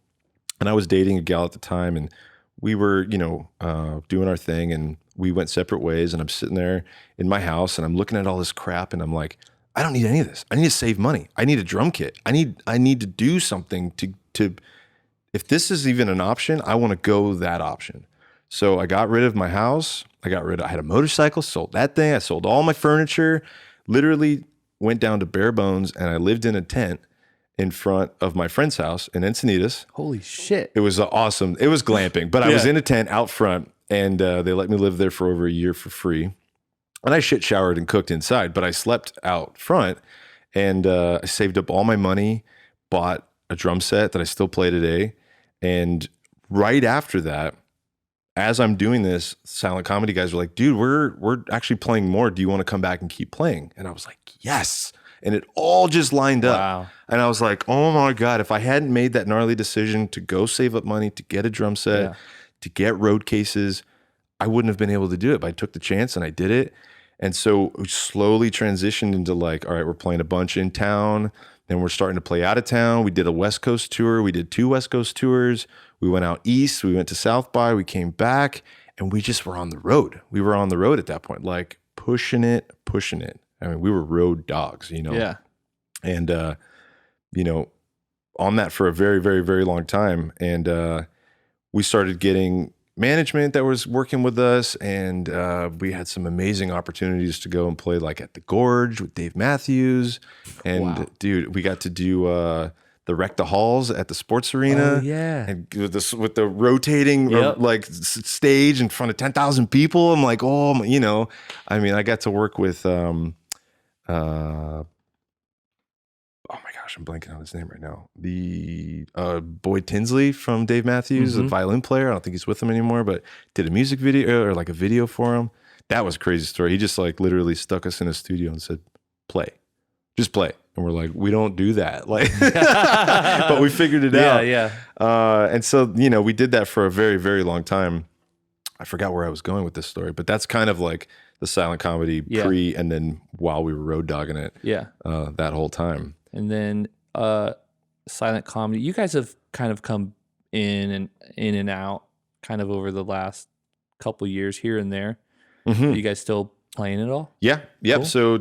and I was dating a gal at the time, and we were doing our thing, and we went separate ways. And I'm sitting there in my house, and I'm looking at all this crap, and I'm like, I don't need any of this. I need to save money. I need a drum kit. I need to do something to if this is even an option, I want to go that option. So I got rid of my house. I had a motorcycle, sold that thing. I sold all my furniture, literally went down to bare bones, and I lived in a tent in front of my friend's house in Encinitas. Holy shit. It was awesome. It was glamping, but I was in a tent out front, and they let me live there for over a year for free. And I shit showered and cooked inside, but I slept out front, and I saved up all my money, bought a drum set that I still play today. And right after that, as I'm doing this, silent comedy guys were like, dude, we're actually playing more. Do you want to come back and keep playing? And I was like, yes. And it all just lined up. Wow. And I was like, oh my God, if I hadn't made that gnarly decision to go save up money, to get a drum set, to get road cases, I wouldn't have been able to do it. But I took the chance and I did it. And so we slowly transitioned into like, all right, we're playing a bunch in town. Then we're starting to play out of town. We did a West Coast tour. We did 2 West Coast tours. We went out east. We went to South by. We came back, and we just were on the road. We were on the road at that point, like pushing it. I mean, we were road dogs, you know? Yeah. And, you know, on that for a very, very, very long time. And we started getting management that was working with us, and we had some amazing opportunities to go and play like at the Gorge with Dave Matthews. And Wow. dude, we got to do the Wreck the Halls at the sports arena. Oh, yeah. And with the rotating Yep. like stage in front of 10,000 people. I'm like, oh, you know, I mean, I got to work with oh my gosh, I'm blanking on his name right now. The Boyd Tinsley from Dave Matthews, a violin player. I don't think he's with him anymore, but did a music video or like a video for him. That was a crazy story. He just like literally stuck us in a studio and said, play, just play. And we're like, we don't do that. Like, but we figured it out. Yeah. And so, you know, we did that for a very, very long time. I forgot where I was going with this story, but that's kind of like the silent comedy pre and then while we were road dogging it that whole time. And then silent comedy. You guys have kind of come in and out kind of over the last couple years here and there. Are you guys still playing it all? Yeah. Yep. Cool. So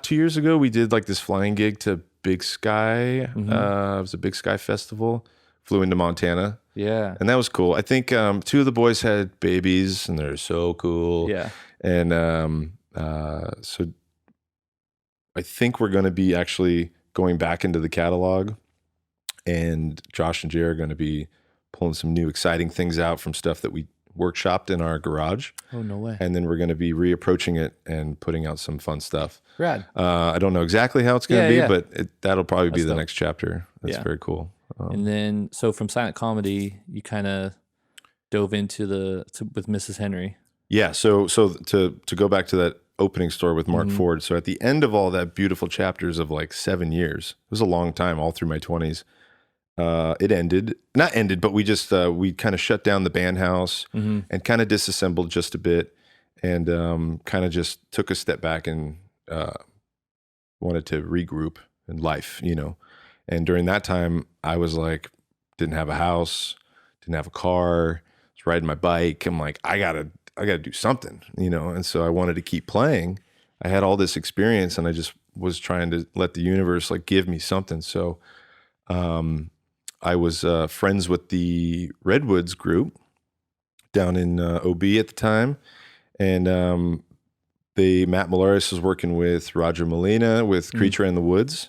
2 years ago, we did like this flying gig to Big Sky. It was a Big Sky festival. Flew into Montana. Yeah. And that was cool. I think two of the boys had babies and they're so cool. Yeah. And so I think we're going to be actually going back into the catalog, and Josh and Jay are going to be pulling some new exciting things out from stuff that we workshopped in our garage. Oh, no way. And then we're going to be reapproaching it and putting out some fun stuff. Rad. I don't know exactly how it's going to be, but that'll probably be the dope. next chapter. That's very cool. And then, so from silent comedy, you kind of dove into with Mrs. Henry. Yeah. So to go back to that opening story with Marc Ford. So at the end of all that beautiful chapters of like 7 years, it was a long time, all through my 20s. It not ended, but we just, we kind of shut down the band house and kind of disassembled just a bit, and kind of just took a step back and wanted to regroup in life, you know. And during that time, I was like, didn't have a house, didn't have a car, was riding my bike. I'm like, I gotta do something, you know? And so I wanted to keep playing. I had all this experience and I just was trying to let the universe like give me something. So, I was friends with the Redwoods group down in OB at the time. And Matt Molaris was working with Roger Molina with Creature in the Woods.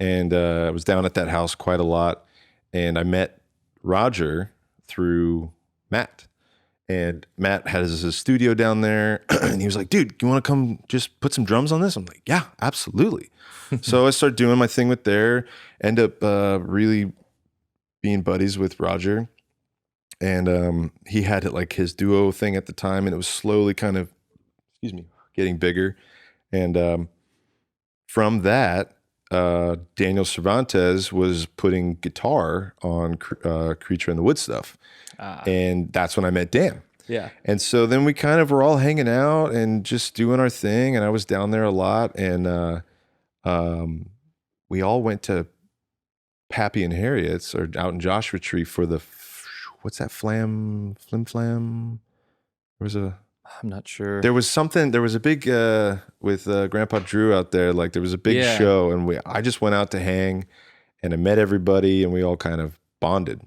And I was down at that house quite a lot. And I met Roger through Matt. And Matt has his studio down there. And he was like, dude, you want to come just put some drums on this? I'm like, yeah, absolutely. So I started doing my thing with there. End up really being buddies with Roger. And he had like his duo thing at the time. And it was slowly kind of, getting bigger. And from that, Daniel Cervantes was putting guitar on Creature in the Woods stuff. And that's when I met Dan. Yeah. And so then we kind of were all hanging out and just doing our thing. And I was down there a lot. And we all went to Pappy and Harriet's or out in Joshua Tree for the, what's that, flim flam? I'm not sure. There was a big, with Grandpa Drew out there, like there was a big show, and I just went out to hang, and I met everybody, and we all kind of bonded.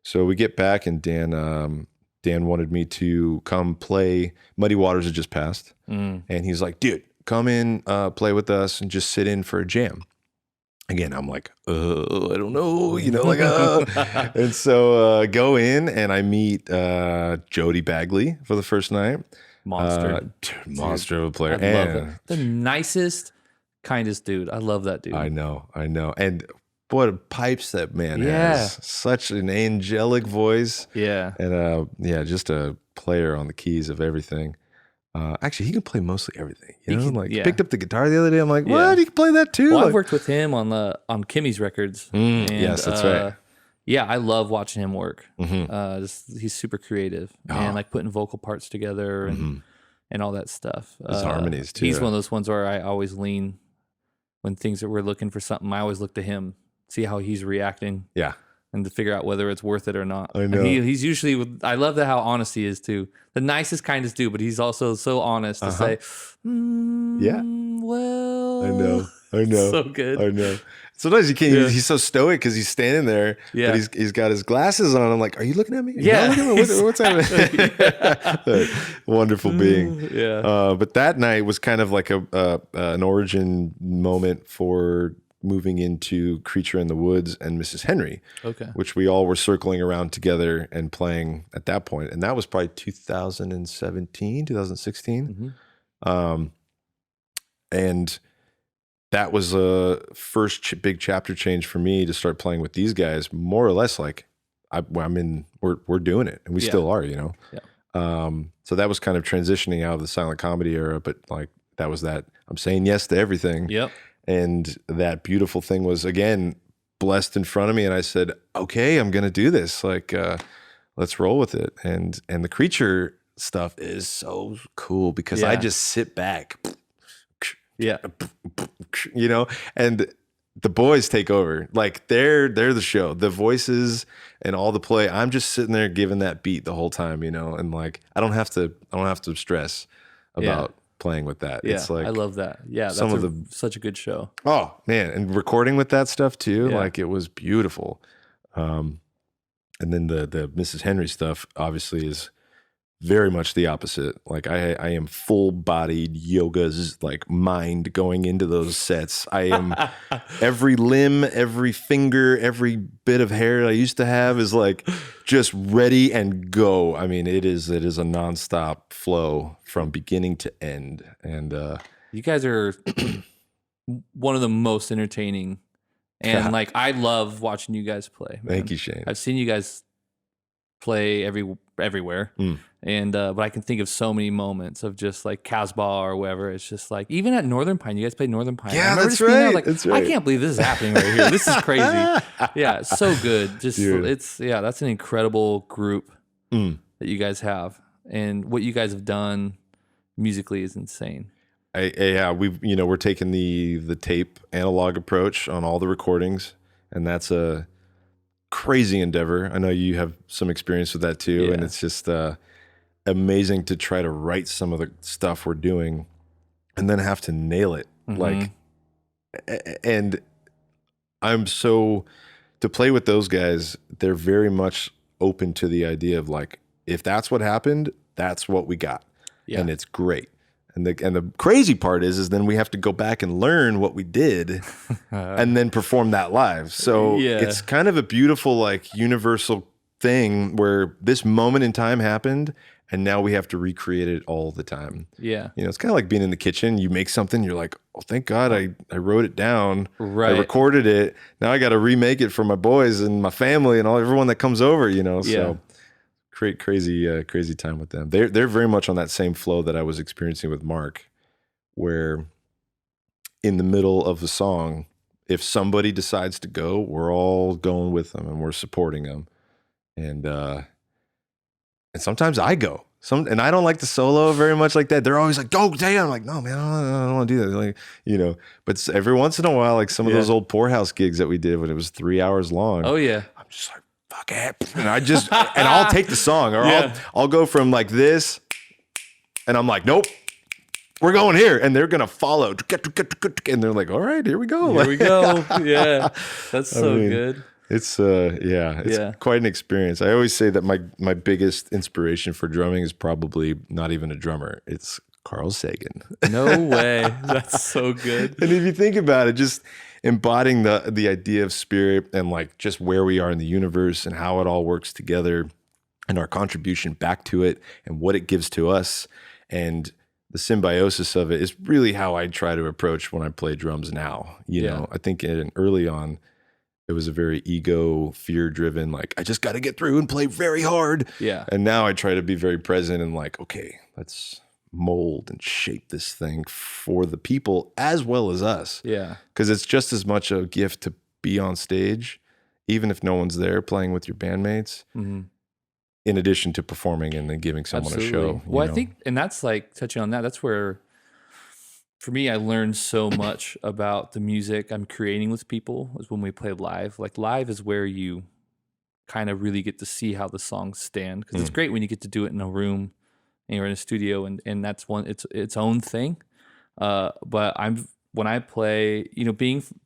So we get back, and Dan wanted me to come play. Muddy Waters had just passed, and he's like, dude, come in, play with us, and just sit in for a jam. Again, I'm like, I don't know, you know, like, and so go in, and I meet Jody Bagley for the first night. Monster of a player. I love it. The nicest, kindest dude. I love that dude. I know. And what pipes that man has. Such an angelic voice. Yeah. And just a player on the keys of everything. Actually, he can play mostly everything. You know, picked up the guitar the other day. I'm like, what? He can play that too? Well, I've worked with him on Kimmy's records. And, yes, that's right. Yeah, I love watching him work. He's super creative and like putting vocal parts together and all that stuff. His harmonies too. He's one of those ones where I always lean when things that we're looking for something. I always look to him, see how he's reacting. Yeah. And to figure out whether it's worth it or not. I know. And he's usually, I love how honest he is too. The nicest, kindest dude, but he's also so honest to say, well, I know. So good. I know. Sometimes you can't. Yeah. He's so stoic because he's standing there, Yeah. but he's got his glasses on. I'm like, are you looking at me? Are you Yeah, not looking at me? What's happening? Wonderful being. Yeah. But that night was kind of like an origin moment for moving into Creature in the Woods and Mrs. Henry, Okay. which we all were circling around together and playing at that point. And that was probably 2017, 2016. And that was a first big chapter change for me to start playing with these guys, more or less like we're doing it, and we still are, you know? Yeah. So that was kind of transitioning out of the silent comedy era, but like that was that I'm saying yes to everything. Yep. And that beautiful thing was, again, blessed in front of me. And I said, okay, I'm going to do this. Like, let's roll with it. And the Creature stuff is so cool because I just sit back. Yeah. You know, and the boys take over. Like they're the show, the voices and all the play. I'm just sitting there giving that beat the whole time, you know, and like I don't have to stress about playing with that. Yeah. It's like I love that. Yeah. That's such a good show. Oh man. And recording with that stuff too. Yeah. Like it was beautiful. And then the Mrs. Henry stuff obviously is very much the opposite. Like I am full-bodied yoga's like mind going into those sets. I am every limb, every finger, every bit of hair I used to have is like just ready and go. I mean, it is a nonstop flow from beginning to end. And you guys are one of the most entertaining, and like I love watching you guys play. Man. Thank you, Shane. I've seen you guys play everywhere. And but I can think of so many moments of just like Casbah or whatever. It's just like even at Northern Pine, you guys played Northern Pine. Yeah, that's right. There, like, that's right. I can't believe this is happening right here. This is crazy. Yeah, it's so good. Just Dude. That's an incredible group that you guys have, and what you guys have done musically is insane. We're taking the tape analog approach on all the recordings, and that's a crazy endeavor. I know you have some experience with that too, and it's just amazing to try to write some of the stuff we're doing and then have to nail it. Like, and I'm so to play with those guys, they're very much open to the idea of like, if that's what happened, that's what we got. And it's great. And the crazy part is then we have to go back and learn what we did and then perform that live. So it's kind of a beautiful, like universal thing where this moment in time happened and now we have to recreate it all the time. Yeah. You know, it's kind of like being in the kitchen. You make something, you're like, oh, thank God I wrote it down. Right. I recorded it. Now I got to remake it for my boys and my family and everyone that comes over, you know, so crazy time with them. They're very much on that same flow that I was experiencing with Marc, where in the middle of the song, if somebody decides to go, we're all going with them and we're supporting them. And sometimes I go. And I don't like to solo very much like that. They're always like, go, damn. I'm like, no, man, I don't want to do that. Like, you know, but every once in a while, like some of those old Poorhouse gigs that we did when it was 3 hours long. Oh, yeah. I'm just like, fuck it. And I'll take the song or I'll go from like this and I'm like, nope, we're going here. And they're going to follow. And they're like, all right, here we go. Here we go. Yeah. That's so good. It's quite an experience. I always say that my biggest inspiration for drumming is probably not even a drummer. It's Carl Sagan. No way. That's so good. And if you think about it, just embodying the idea of spirit and like just where we are in the universe and how it all works together and our contribution back to it and what it gives to us and the symbiosis of it is really how I try to approach when I play drums now. You know, I think early on, it was a very ego, fear-driven, like, I just got to get through and play very hard. Yeah. And now I try to be very present and like, okay, let's mold and shape this thing for the people as well as us. Yeah. Because it's just as much a gift to be on stage, even if no one's there playing with your bandmates, in addition to performing and then giving someone a show. Well, I think, and that's like touching on that, that's where, for me, I learned so much about the music I'm creating with people is when we play live. Like live is where you kind of really get to see how the songs stand. Because it's great when you get to do it in a room and you're in a studio and that's its own thing. But when I play,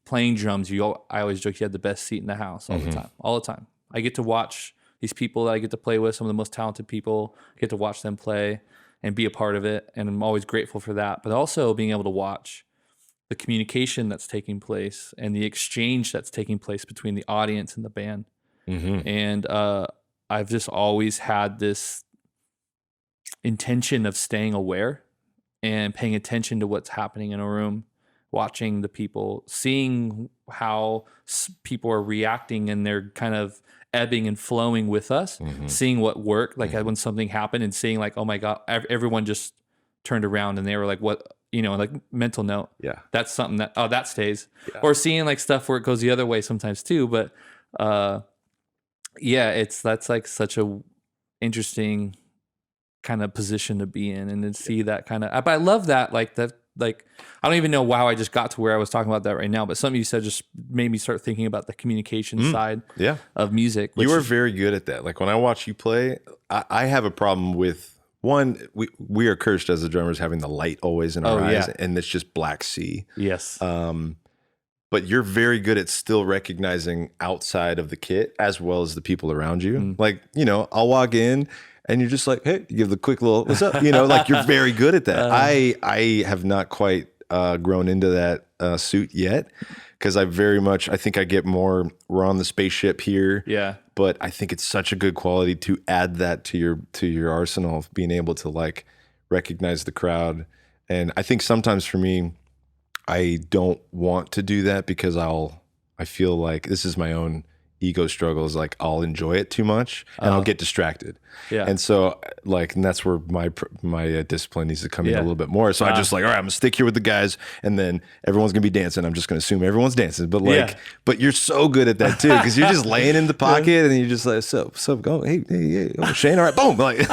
playing drums, I always joke you had the best seat in the house all the time, all the time. I get to watch these people that I get to play with, some of the most talented people, I get to watch them play and be a part of it. And I'm always grateful for that. But also being able to watch the communication that's taking place and the exchange that's taking place between the audience and the band. And I've just always had this intention of staying aware and paying attention to what's happening in a room, watching the people, seeing how people are reacting and they're kind of ebbing and flowing with us, seeing what worked, like when something happened and seeing like, oh my God, everyone just turned around and they were like, what, like mental note. Yeah. That's something that, oh, that stays. Yeah. Or seeing like stuff where it goes the other way sometimes too. But that's like such a interesting kind of position to be in and then see that kind of, but I love that, like I don't even know how I just got to where I was talking about that right now, but something you said just made me start thinking about the communication side of music. You are very good at that. Like when I watch you play, I have a problem with one, we are cursed as the drummers having the light always in our eyes and it's just black sea. Yes. But you're very good at still recognizing outside of the kit as well as the people around you. Like, I'll walk in and you're just like, hey, you give the quick little, what's up? Like you're very good at that. I have not quite grown into that suit yet because I think I get more, we're on the spaceship here. Yeah. But I think it's such a good quality to add that to your arsenal of being able to like recognize the crowd. And I think sometimes for me, I don't want to do that because I feel like this is my own ego struggles. Like I'll enjoy it too much and I'll get distracted. Yeah. And so and that's where my discipline needs to come in a little bit more. So I just like, all right, I'm gonna stick here with the guys and then everyone's gonna be dancing. I'm just gonna assume everyone's dancing. But but you're so good at that too. Cause you're just laying in the pocket and you're just like, so go, hey, oh, Shane, all right, boom. Like,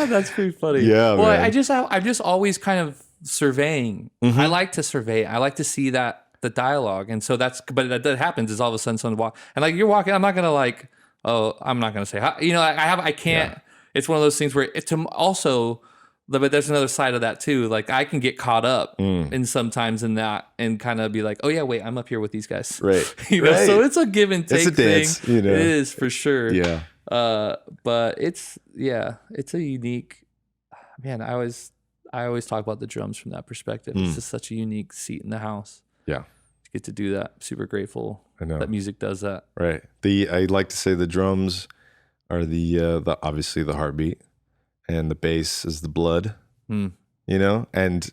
that's pretty funny. Yeah. Well, man. I'm just always kind of surveying. I like to survey. I like to see that the dialogue. And so but that happens is all of a sudden someone walk and like you're walking, I'm not going to like, oh, I'm not going to say how, I can't, it's one of those things where it's also, but there's another side of that too. Like I can get caught up in sometimes in that and kind of be like, oh yeah, wait, I'm up here with these guys. Right. So it's a give and take it's a dance, thing. It is for sure. Yeah. But it's a unique, man, I always talk about the drums from that perspective. It's just such a unique seat in the house. Yeah. Get to do that. Super grateful that music does that. Right. I like to say the drums are the obviously the heartbeat and the bass is the blood, and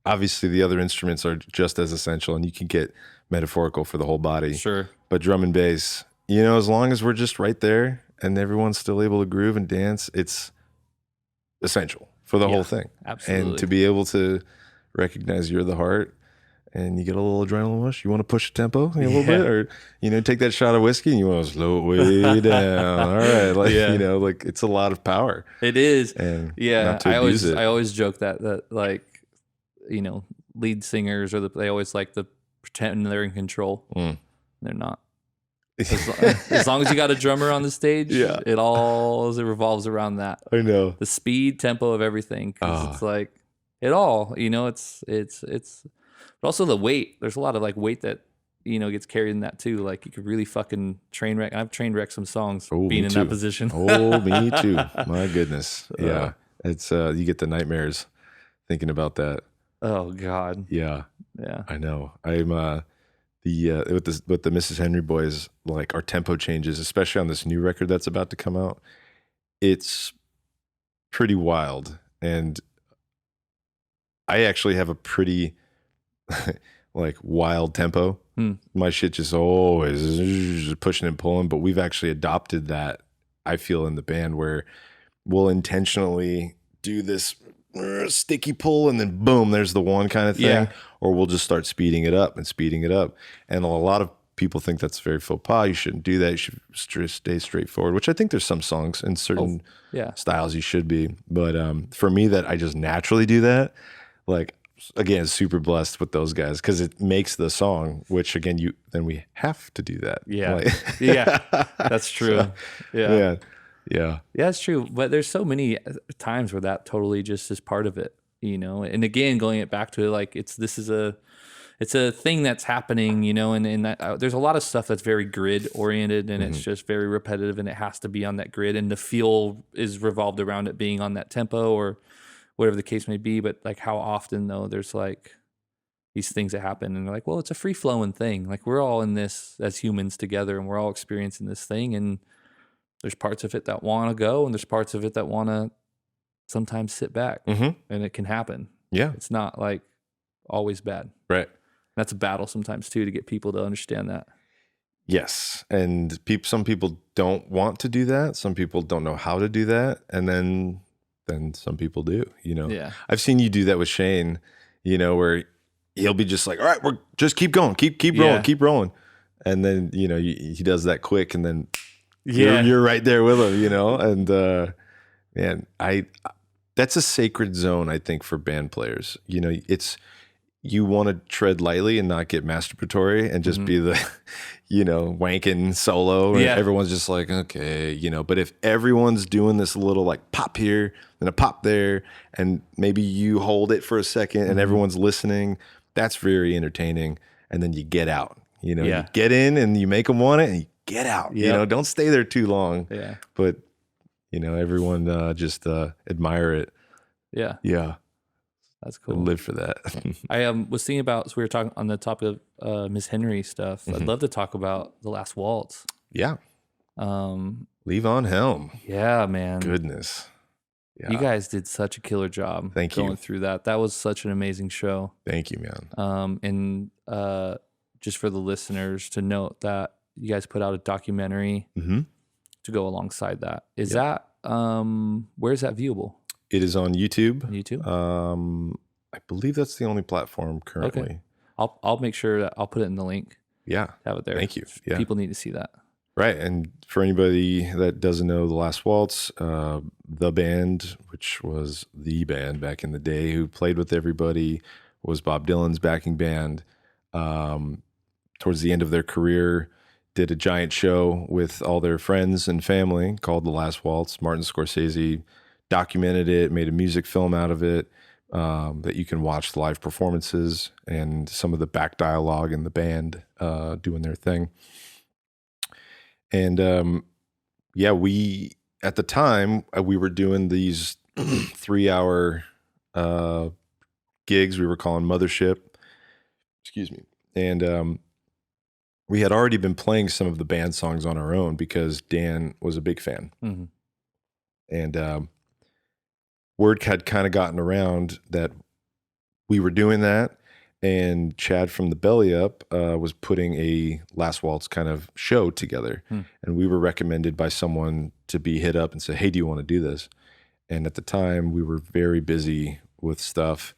obviously the other instruments are just as essential and you can get metaphorical for the whole body. Sure. But drum and bass, as long as we're just right there and everyone's still able to groove and dance, it's essential for the whole thing. Absolutely. And to be able to recognize you're the heart and you get a little adrenaline rush, you want to push the tempo a little bit, or take that shot of whiskey and you want to slow it way down. All right, like it's a lot of power. It is. And I always joke that like lead singers they always like to pretend they're in control. They're not. As long as you got a drummer on the stage, it revolves around that. I know the speed, tempo of everything. It's like it all. It's. But also the weight. There's a lot of like weight that gets carried in that too. Like you could really fucking train wreck. I've train wrecked some songs being in that position. Oh, me too. My goodness. Yeah, it's you get the nightmares thinking about that. Oh God. Yeah. I know. I'm with the Mrs. Henry boys. Like our tempo changes, especially on this new record that's about to come out. It's pretty wild, and I actually have a pretty like wild tempo. My shit just always pushing and pulling, but we've actually adopted that, I feel, in the band where we'll intentionally do this sticky pull and then boom, there's the one kind of thing, or we'll just start speeding it up. And a lot of people think that's very faux pas. You shouldn't do that. You should stay straightforward, which I think there's some songs in certain styles you should be. But for me, that I just naturally do that, like, again, super blessed with those guys because it makes the song, which again, then we have to do that. That's true. Yeah, it's true. But there's so many times where that totally just is part of it. And again, going it back to like, it's a thing that's happening, and that, there's a lot of stuff that's very grid oriented, and it's just very repetitive, and it has to be on that grid, and the feel is revolved around it being on that tempo or whatever the case may be. But like, how often though, there's like these things that happen, and they're like, well, it's a free flowing thing. Like, we're all in this as humans together, and we're all experiencing this thing, and there's parts of it that want to go, and there's parts of it that want to sometimes sit back, and it can happen. Yeah. It's not like always bad. Right. That's a battle sometimes too, to get people to understand that. Yes. And some people don't want to do that. Some people don't know how to do that. And then some people do, Yeah. I've seen you do that with Shane, where he'll be just like, all right, we're just keep going, keep rolling, keep rolling. And then, he does that quick, and then you're right there with him, and, man, that's a sacred zone, I think, for band players. You want to tread lightly and not get masturbatory and just be the, wanking solo. And everyone's just like, okay, but if everyone's doing this little like pop here and a pop there, and maybe you hold it for a second and everyone's listening, that's very entertaining. And then you get out, you get in and you make them want it, and you get out, don't stay there too long. Yeah. But, everyone just admire it. Yeah. Yeah. That's cool. I live for that. I was thinking about, so we were talking on the topic of Miss Henry stuff. I'd love to talk about The Last Waltz. Yeah. Levon Helm. Yeah, man. Goodness. Yeah. You guys did such a killer job. Thank you. Going through that. That was such an amazing show. Thank you, man. And just for the listeners to note that you guys put out a documentary to go alongside that. Is that, where's that viewable? It is on YouTube. YouTube? I believe that's the only platform currently. Okay. I'll make sure that I'll put it in the link. Yeah. Have it there. Thank you. Yeah. People need to see that. Right. And for anybody that doesn't know The Last Waltz, the band, which was the band back in the day who played with everybody, was Bob Dylan's backing band. Towards the end of their career, did a giant show with all their friends and family called The Last Waltz. Martin Scorsese documented it, made a music film out of it, that you can watch the live performances and some of the back dialogue in the band doing their thing. And we at the time we were doing these 3-hour gigs we were calling Mothership. Excuse me. And we had already been playing some of the band songs on our own because Dan was a big fan. And word had kind of gotten around that we were doing that, and Chad from the Belly Up was putting a Last Waltz kind of show together. And we were recommended by someone to be hit up and say, hey, do you want to do this? And at the time we were very busy with stuff.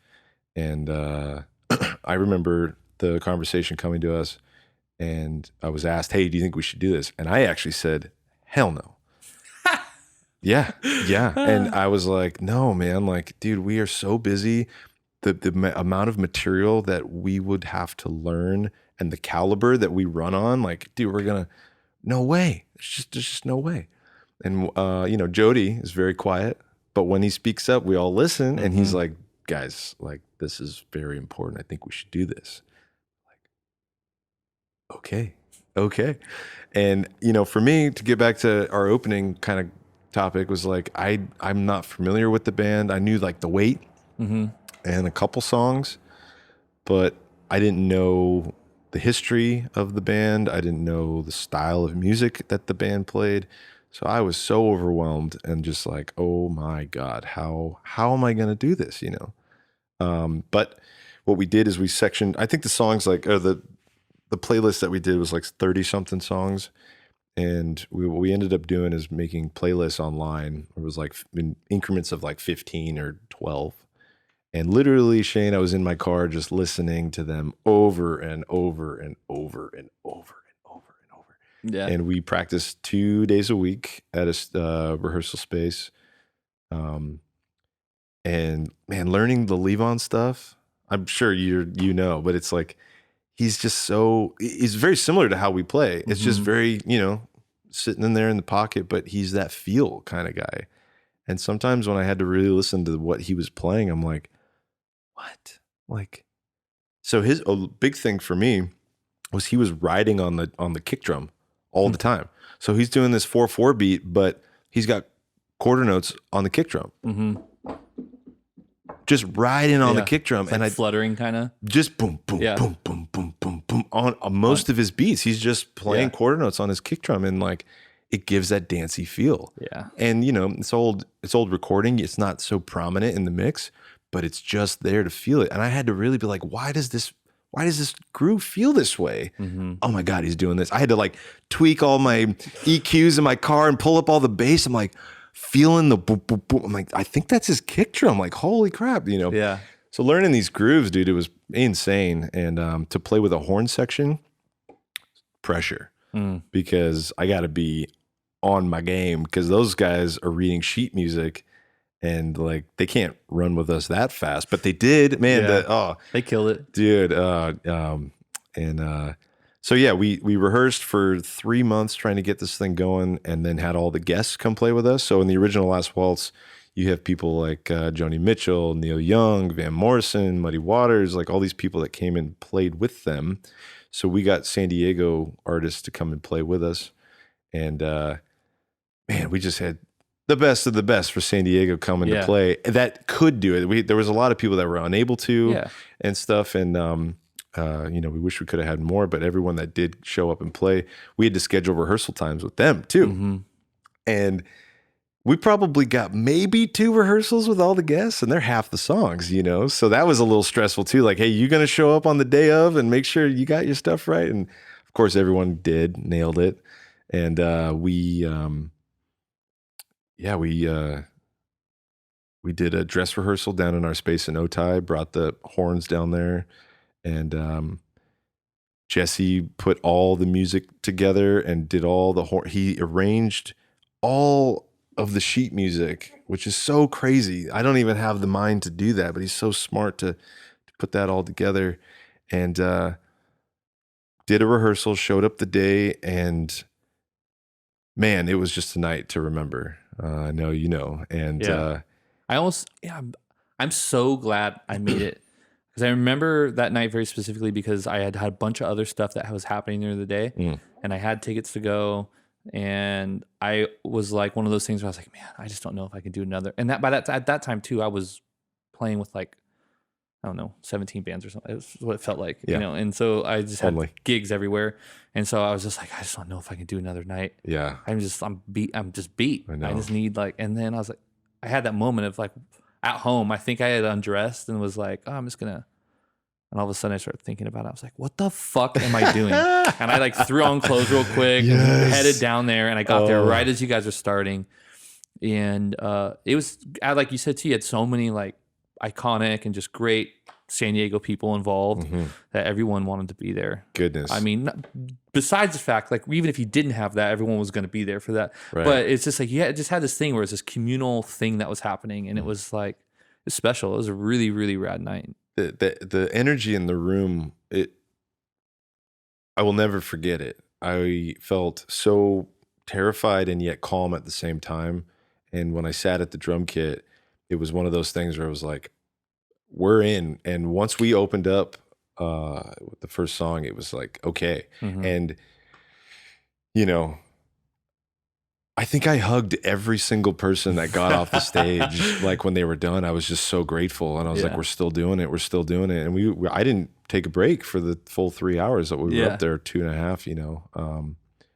And I remember the conversation coming to us, and I was asked, hey, do you think we should do this? And I actually said, hell no. Yeah. And I was like, no, man, like, dude, we are so busy. The amount of material that we would have to learn and the caliber that we run on, like, dude, no way. There's just no way. And, Jody is very quiet, but when he speaks up, we all listen. And he's like, guys, like, this is very important. I think we should do this. Like, okay. And, for me, to get back to our opening kind of topic, was like, I'm not familiar with the band. I knew like The Weight and a couple songs, but I didn't know the history of the band. I didn't know the style of music that the band played. So I was so overwhelmed and just like, oh my God, how am I going to do this? But what we did is we sectioned, I think the songs the playlist that we did was like 30 something songs. And what we ended up doing is making playlists online. It was like in increments of like 15 or 12. And literally, Shane, I was in my car just listening to them over and over and over and over and over and over. Yeah. And we practiced 2 days a week at a rehearsal space. And man, learning the Levon stuff, I'm sure but it's like, he's very similar to how we play. It's just very, sitting in there in the pocket, but he's that feel kind of guy. And sometimes when I had to really listen to what he was playing, I'm like, what? Like, so his a big thing for me was he was riding on the kick drum all the time. So he's doing this 4/4 beat, but he's got quarter notes on the kick drum. Mm-hmm. Just riding on the kick drum. It's like and fluttering kind of. Just boom, boom, boom, boom, boom, boom, boom. On most of his beats, he's just playing quarter notes on his kick drum, and like it gives that dancey feel. Yeah. And you know, it's old recording. It's not so prominent in the mix, but it's just there to feel it. And I had to really be like, why does this groove feel this way? Mm-hmm. Oh my God, he's doing this. I had to like tweak all my EQs in my car and pull up all the bass. I'm like feeling the boom, boom, boom. I'm like, I think that's his kick drum. Like, holy crap, you know? Yeah. So learning these grooves, dude, it was insane. And to play with a horn section, pressure, because I got to be on my game because those guys are reading sheet music. And like they can't run with us that fast, but they did, man. They killed it, dude. So yeah, we rehearsed for 3 months trying to get this thing going, and then had all the guests come play with us. So in the original Last Waltz, you have people like Joni Mitchell, Neil Young, Van Morrison, Muddy Waters, like all these people that came and played with them. So we got San Diego artists to come and play with us, and man, we just had the best of the best for San Diego coming to play that could do it. There was a lot of people that were unable to and stuff. And, you know, we wish we could have had more, but everyone that did show up and play, we had to schedule rehearsal times with them too. Mm-hmm. And we probably got maybe 2 rehearsals with all the guests, and they're half the songs, you know? So that was a little stressful too. Like, hey, you going to show up on the day of and make sure you got your stuff right. And of course, everyone nailed it. And we did a dress rehearsal down in our space in Otay, brought the horns down there, and Jesse put all the music together and did all the he arranged all of the sheet music, which is so crazy. I don't even have the mind to do that, but he's so smart to put that all together, and did a rehearsal, showed up the day, and man, it was just a night to remember. I know you know, and I'm so glad I made it, because I remember that night very specifically because I had a bunch of other stuff that was happening during the day, and I had tickets to go, and I was like one of those things where I was like, man, I just don't know if I can do another. And at that time too, I was playing with like, I don't know, 17 bands or something. It was what it felt like, you know? And so I just had gigs everywhere. And so I was just like, I just don't know if I can do another night. Yeah. I'm just beat. I just need like, and then I was like, I had that moment of like at home, I think I had undressed and was like, oh, I'm just going to, and all of a sudden I started thinking about it. I was like, what the fuck am I doing? And I like threw on clothes real quick and headed down there. And I got there right as you guys were starting. And it was, like you said too, you had so many like iconic and just great San Diego people involved that everyone wanted to be there. Goodness. I mean, besides the fact, like even if you didn't have that, everyone was going to be there for that. Right. But it's just like, it just had this thing where it's this communal thing that was happening. And it was like, it's special. It was a really, really rad night. The energy in the room, I will never forget it. I felt so terrified and yet calm at the same time. And when I sat at the drum kit, it was one of those things where I was like, we're in. And once we opened up with the first song, it was like, okay. And, you know, I think I hugged every single person that got off the stage. Like when they were done, I was just so grateful. And I was like, we're still doing it. We're still doing it. And I didn't take a break for the full 3 hours that we were up there, 2.5, you know.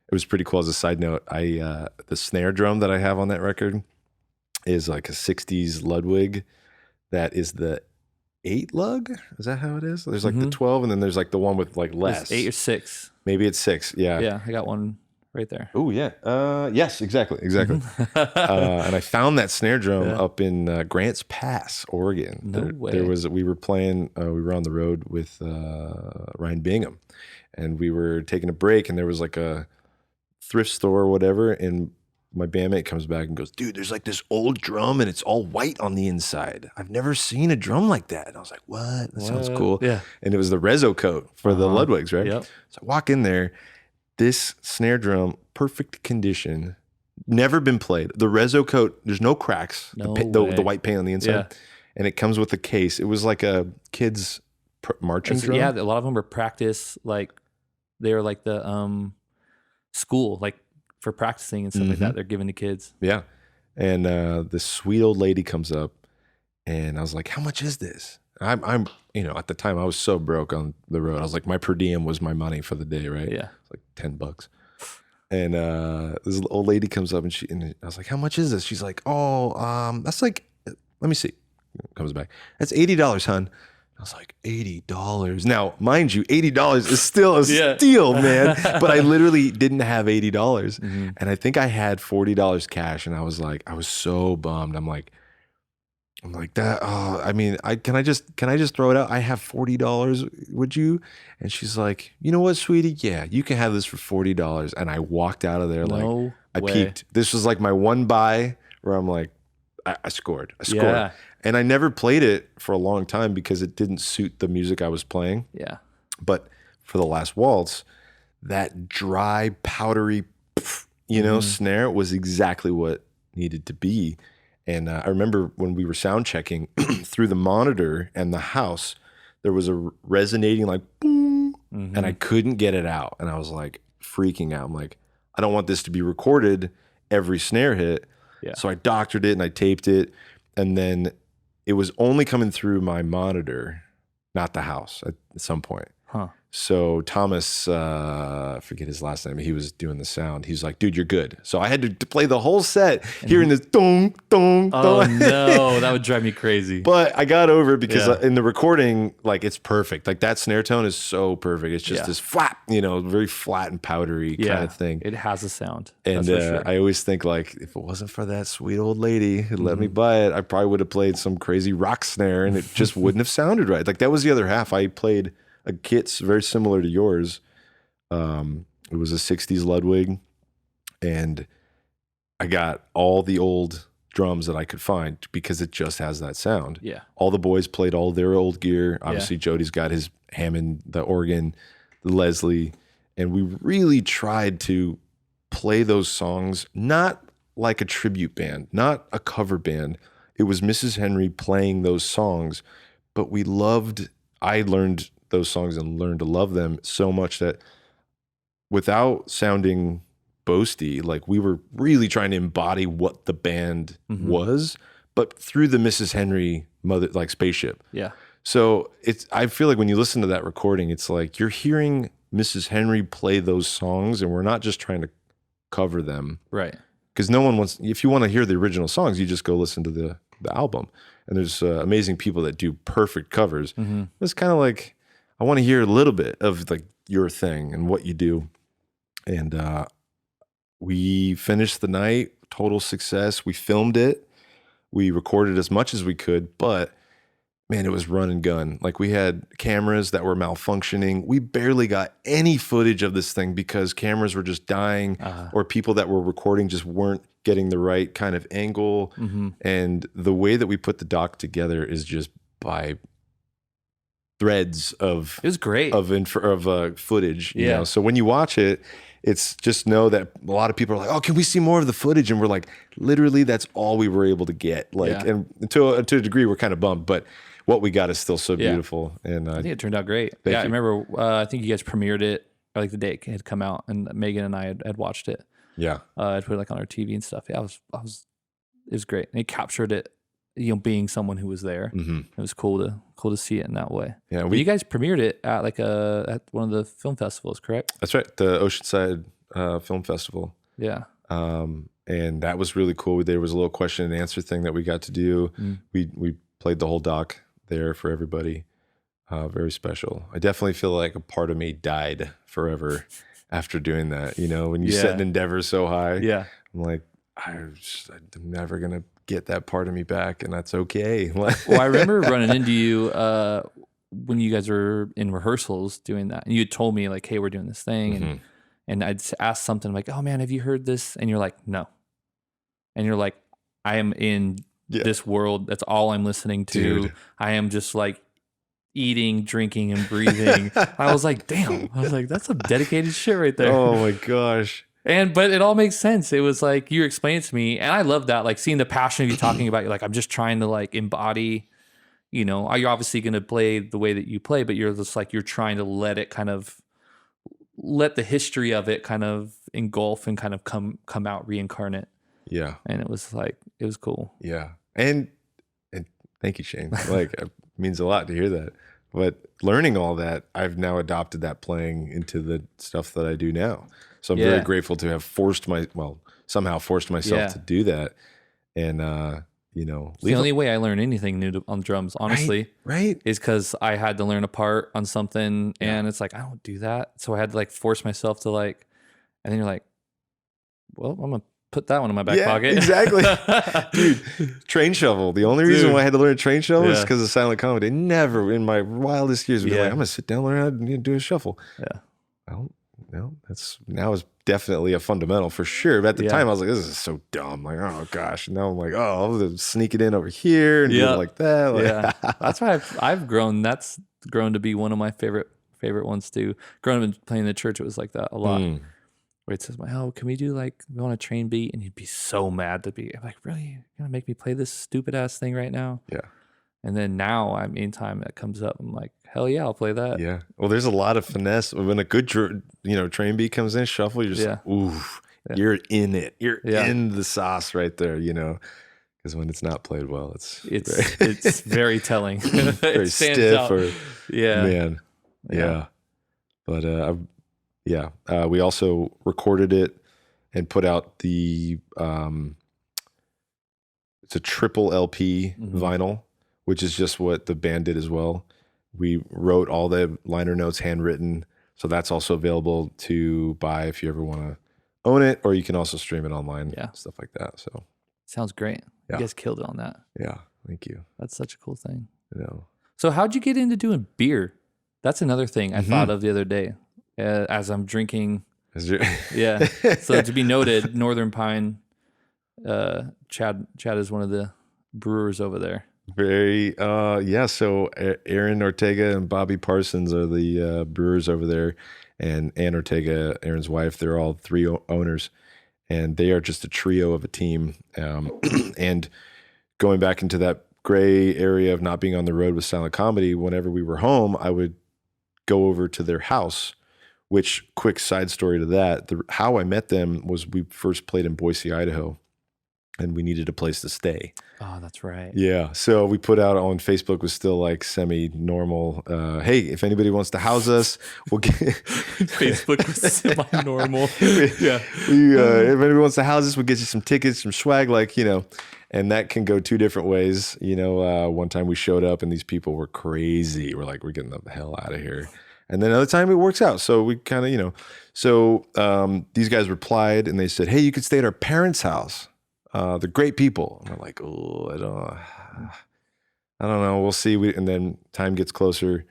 It was pretty cool. As a side note, the snare drum that I have on that record is like a 60s Ludwig that is the 8 lug. Is that how it is? There's like the 12, and then there's like the one with like less. It's 8 or 6. Maybe it's 6. Yeah. Yeah, I got one right there. Oh yeah. Yes, exactly. And I found that snare drum up in Grants Pass, Oregon. No way. We were playing. We were on the road with Ryan Bingham, and we were taking a break, and there was like a thrift store or whatever, and my bandmate comes back and goes, dude, there's like this old drum and it's all white on the inside. I've never seen a drum like that. And I was like, what? That sounds cool. Yeah. And it was the Rezo coat for the Ludwigs, right? Yep. So I walk in there, this snare drum, perfect condition, never been played. The Rezo coat, there's no cracks, the white paint on the inside. Yeah. and it comes with a case. It was like a kid's marching drum. Yeah, a lot of them were practice, like they were like the school, like for practicing and stuff like that. They're giving to kids. Yeah. And this sweet old lady comes up, and I was like, how much is this? I'm at the time I was so broke on the road. I was like, my per diem was my money for the day, right? Yeah. It's like $10. And this old lady comes up, and I was like, how much is this? She's like, that's like, let me see. Comes back. That's $80, hon. I was like, $80. Now, mind you, $80 is still a steal, man. But I literally didn't have $80. And I think I had $40 cash. And I was so bummed. I'm like that. Oh, I mean, can I just throw it out? I have $40. Would you? And she's like, you know what, sweetie? Yeah, you can have this for $40. And I walked out of there I peaked. This was like my one buy where I'm like, I scored. Yeah. And I never played it for a long time because it didn't suit the music I was playing. Yeah. But for the Last Waltz, that dry, powdery, snare was exactly what needed to be. And I remember when we were sound checking through the monitor and the house, there was a resonating like boom, and I couldn't get it out. And I was like freaking out. I'm like, I don't want this to be recorded every snare hit. Yeah. So I doctored it and I taped it. And then it was only coming through my monitor, not the house at some point. Huh. So Thomas, I forget his last name, he was doing the sound. He's like, dude, you're good. So I had to play the whole set hearing this dong, dong, dong. Oh no, that would drive me crazy. But I got over it because in the recording, like it's perfect. Like that snare tone is so perfect. It's just this flat, very flat and powdery kind of thing. It has a sound. And I always think like, if it wasn't for that sweet old lady who let me buy it, I probably would have played some crazy rock snare and it just wouldn't have sounded right. Like that was the other half. I played a kit's very similar to yours. It was a 60s Ludwig, and I got all the old drums that I could find because it just has that sound. Yeah. All the boys played all their old gear. Obviously, Jody's got his Hammond, the organ, the Leslie, and we really tried to play those songs not like a tribute band, not a cover band. It was Mrs. Henry playing those songs, but I learned those songs and learned to love them so much that without sounding boasty, like we were really trying to embody what the band was, but through the Mrs. Henry mother, like spaceship. Yeah. So I feel like when you listen to that recording, it's like you're hearing Mrs. Henry play those songs, and we're not just trying to cover them. Right. Because no one wants, if you want to hear the original songs, you just go listen to the album. And there's amazing people that do perfect covers. It's kind of like, I want to hear a little bit of like your thing and what you do. And we finished the night, total success. We filmed it. We recorded as much as we could, but man, it was run and gun. Like we had cameras that were malfunctioning. We barely got any footage of this thing because cameras were just dying or people that were recording just weren't getting the right kind of angle. And the way that we put the doc together is just by threads of it was great of footage. You know? So when you watch it, it's just know that a lot of people are like, oh, can we see more of the footage? And we're like, literally, that's all we were able to get. Like, and to a degree, we're kind of bummed, but what we got is still so beautiful. And I think it turned out great. I remember. I think you guys premiered it, or like the day it had come out, and Megan and I had watched it. Yeah, I'd put it like on our TV and stuff. Yeah, it was great. And it captured it, being someone who was there. It was cool to see it in that way. Yeah, you guys premiered it at like at one of the film festivals, correct? That's right, the Oceanside Film Festival. Yeah. And that was really cool. There was a little question and answer thing that we got to do. We played the whole doc there for everybody. Very special. I definitely feel like a part of me died forever after doing that. When you set an endeavor so high, I'm like, I'm never gonna get that part of me back, and that's okay. Well, I remember running into you when you guys were in rehearsals doing that, and you had told me like, "Hey, we're doing this thing," and I'd asked something like, "Oh man, have you heard this?" And you're like, "No," and you're like, "I am in this world. That's all I'm listening to. Dude. I am just like eating, drinking, and breathing." I was like, "Damn!" I was like, "That's some dedicated shit right there." Oh my gosh. But it all makes sense. It was like you explained it to me, and I love that. Like seeing the passion of you talking about, you're like, I'm just trying to like embody you're obviously going to play the way that you play, but you're just like, you're trying to let the history of it kind of engulf and kind of come out reincarnate. Yeah. And it was cool. Yeah. And thank you, Shane. Like, it means a lot to hear that. But learning all that, I've now adopted that playing into the stuff that I do now. So I'm very grateful to have somehow forced myself to do that. And, it's the only way I learn anything new on drums, honestly, right? is because I had to learn a part on something, and it's like, I don't do that. So I had to like force myself to like, and then you're like, well, I'm going to put that one in my back pocket. Exactly. Dude, train shovel. The only reason why I had to learn a train shovel is because of silent comedy. Never in my wildest years would be like, I'm going to sit down and learn how to do a shuffle. Yeah. Well, no, now is definitely a fundamental for sure. But at the time I was like, this is so dumb. Like, oh gosh. And now I'm like, oh, I'll sneak it in over here and do it like that. Like, that's why I've grown. That's grown to be one of my favorite ones too. Growing up and playing in the church, it was like that a lot. Where it says, "Oh, can we do like we want a train beat?" And he'd be so mad to be like, "Really, you're gonna make me play this stupid ass thing right now?" Yeah. And then now, anytime that comes up, I'm like, "Hell yeah, I'll play that." Yeah. Well, there's a lot of finesse when a good train beat comes in, shuffle. You're just you're in it. You're in the sauce right there. Because when it's not played well, it's very telling. Very stiff out. Man. Yeah. But we also recorded it and put out the it's a triple LP vinyl, which is just what the band did as well. We wrote all the liner notes handwritten, so that's also available to buy if you ever want to own it, or you can also stream it online, stuff like that. So sounds great. You guys killed it on that. Yeah, thank you. That's such a cool thing. So how'd you get into doing beer? That's another thing I thought of the other day as I'm drinking. Yeah. So to be noted, Northern Pine, Chad is one of the brewers over there. Very, so Aaron Ortega and Bobby Parsons are the brewers over there, and Ann Ortega, Aaron's wife, they're all three owners, and they are just a trio of a team. And going back into that gray area of not being on the road with silent comedy, whenever we were home, I would go over to their house, which, quick side story to that, how I met them was we first played in Boise, Idaho, and we needed a place to stay. Oh, that's right. Yeah. So we put out on Facebook, was still like semi-normal. Hey, if anybody wants to house us, we'll get... Facebook was semi-normal. Yeah. If anybody wants to house us, we'll get you some tickets, some swag, and that can go two different ways. One time we showed up and these people were crazy. We're like, we're getting the hell out of here. And then another time it works out. So we kind of, these guys replied and they said, hey, you could stay at our parents' house. They're great people. And we're like, oh, I don't know. We'll see. And then time gets closer.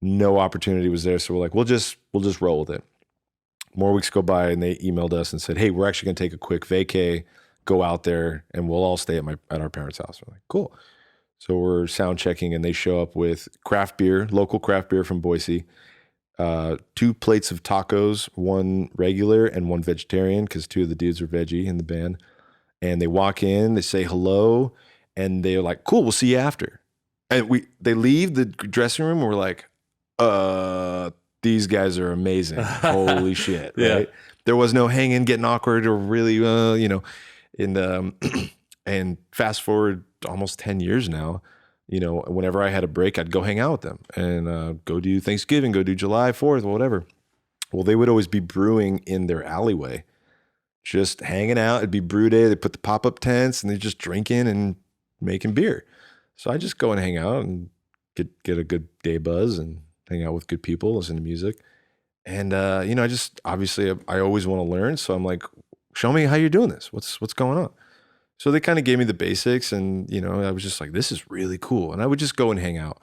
No opportunity was there. So we're like, we'll just roll with it. More weeks go by and they emailed us and said, hey, we're actually going to take a quick vacay, go out there, and we'll all stay at our parents' house. We're like, cool. So we're sound checking and they show up with craft beer, local craft beer from Boise, 2 plates of tacos, 1 regular and 1 vegetarian, because 2 of the dudes are veggie in the band. And they walk in, they say hello, and they're like, cool, we'll see you after. And they leave the dressing room and we're like, these guys are amazing. Holy shit. Right? There was no hanging, getting awkward, or really, and fast forward almost 10 years now, whenever I had a break, I'd go hang out with them and go do Thanksgiving, go do July 4th, whatever. Well, they would always be brewing in their alleyway, just hanging out. It'd be brew day. They put the pop-up tents and they're just drinking and making beer. So I just go and hang out and get a good day buzz and hang out with good people, listen to music. And, I just, obviously I always want to learn. So I'm like, show me how you're doing this. What's going on? So they kind of gave me the basics and, I was just like, this is really cool. And I would just go and hang out.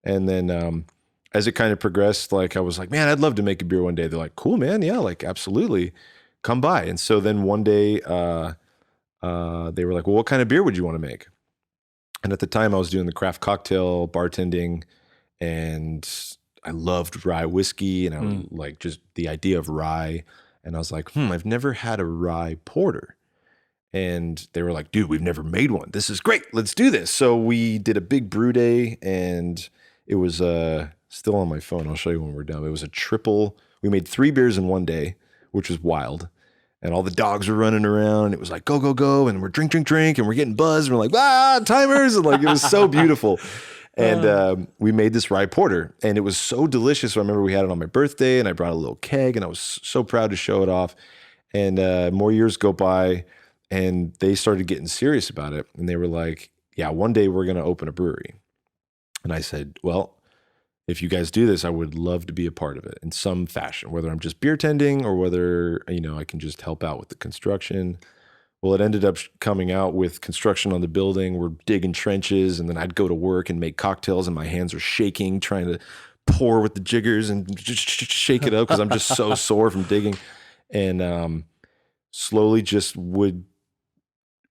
And then, as it kind of progressed, I was like, man, I'd love to make a beer one day. They're like, cool, man. Yeah, absolutely. Come by. And so then one day, they were like, well, what kind of beer would you want to make? And at the time I was doing the craft cocktail bartending, and I loved rye whiskey, and I was just the idea of rye. And I was like, I've never had a rye porter. and they were like, dude, we've never made one. This is great. Let's do this. So we did a big brew day, and it was still on my phone. I'll show you when we're done. It was a triple. We made 3 beers in one day, which was wild. And all the dogs were running around. It was like, go, go, go. And we're drink, and we're getting buzzed. And we're like, timers. And like, it was so beautiful. And we made this rye porter, and it was so delicious. So I remember we had it on my birthday, and I brought a little keg, and I was so proud to show it off. And more years go by, and they started getting serious about it. And they were like, yeah, one day we're going to open a brewery. And I said, well, if you guys do this, I would love to be a part of it in some fashion, whether I'm just beer tending or whether, I can just help out with the construction. Well, it ended up coming out with construction on the building. We're digging trenches, and then I'd go to work and make cocktails, and my hands are shaking trying to pour with the jiggers and just shake it up because I'm just so sore from digging. And slowly just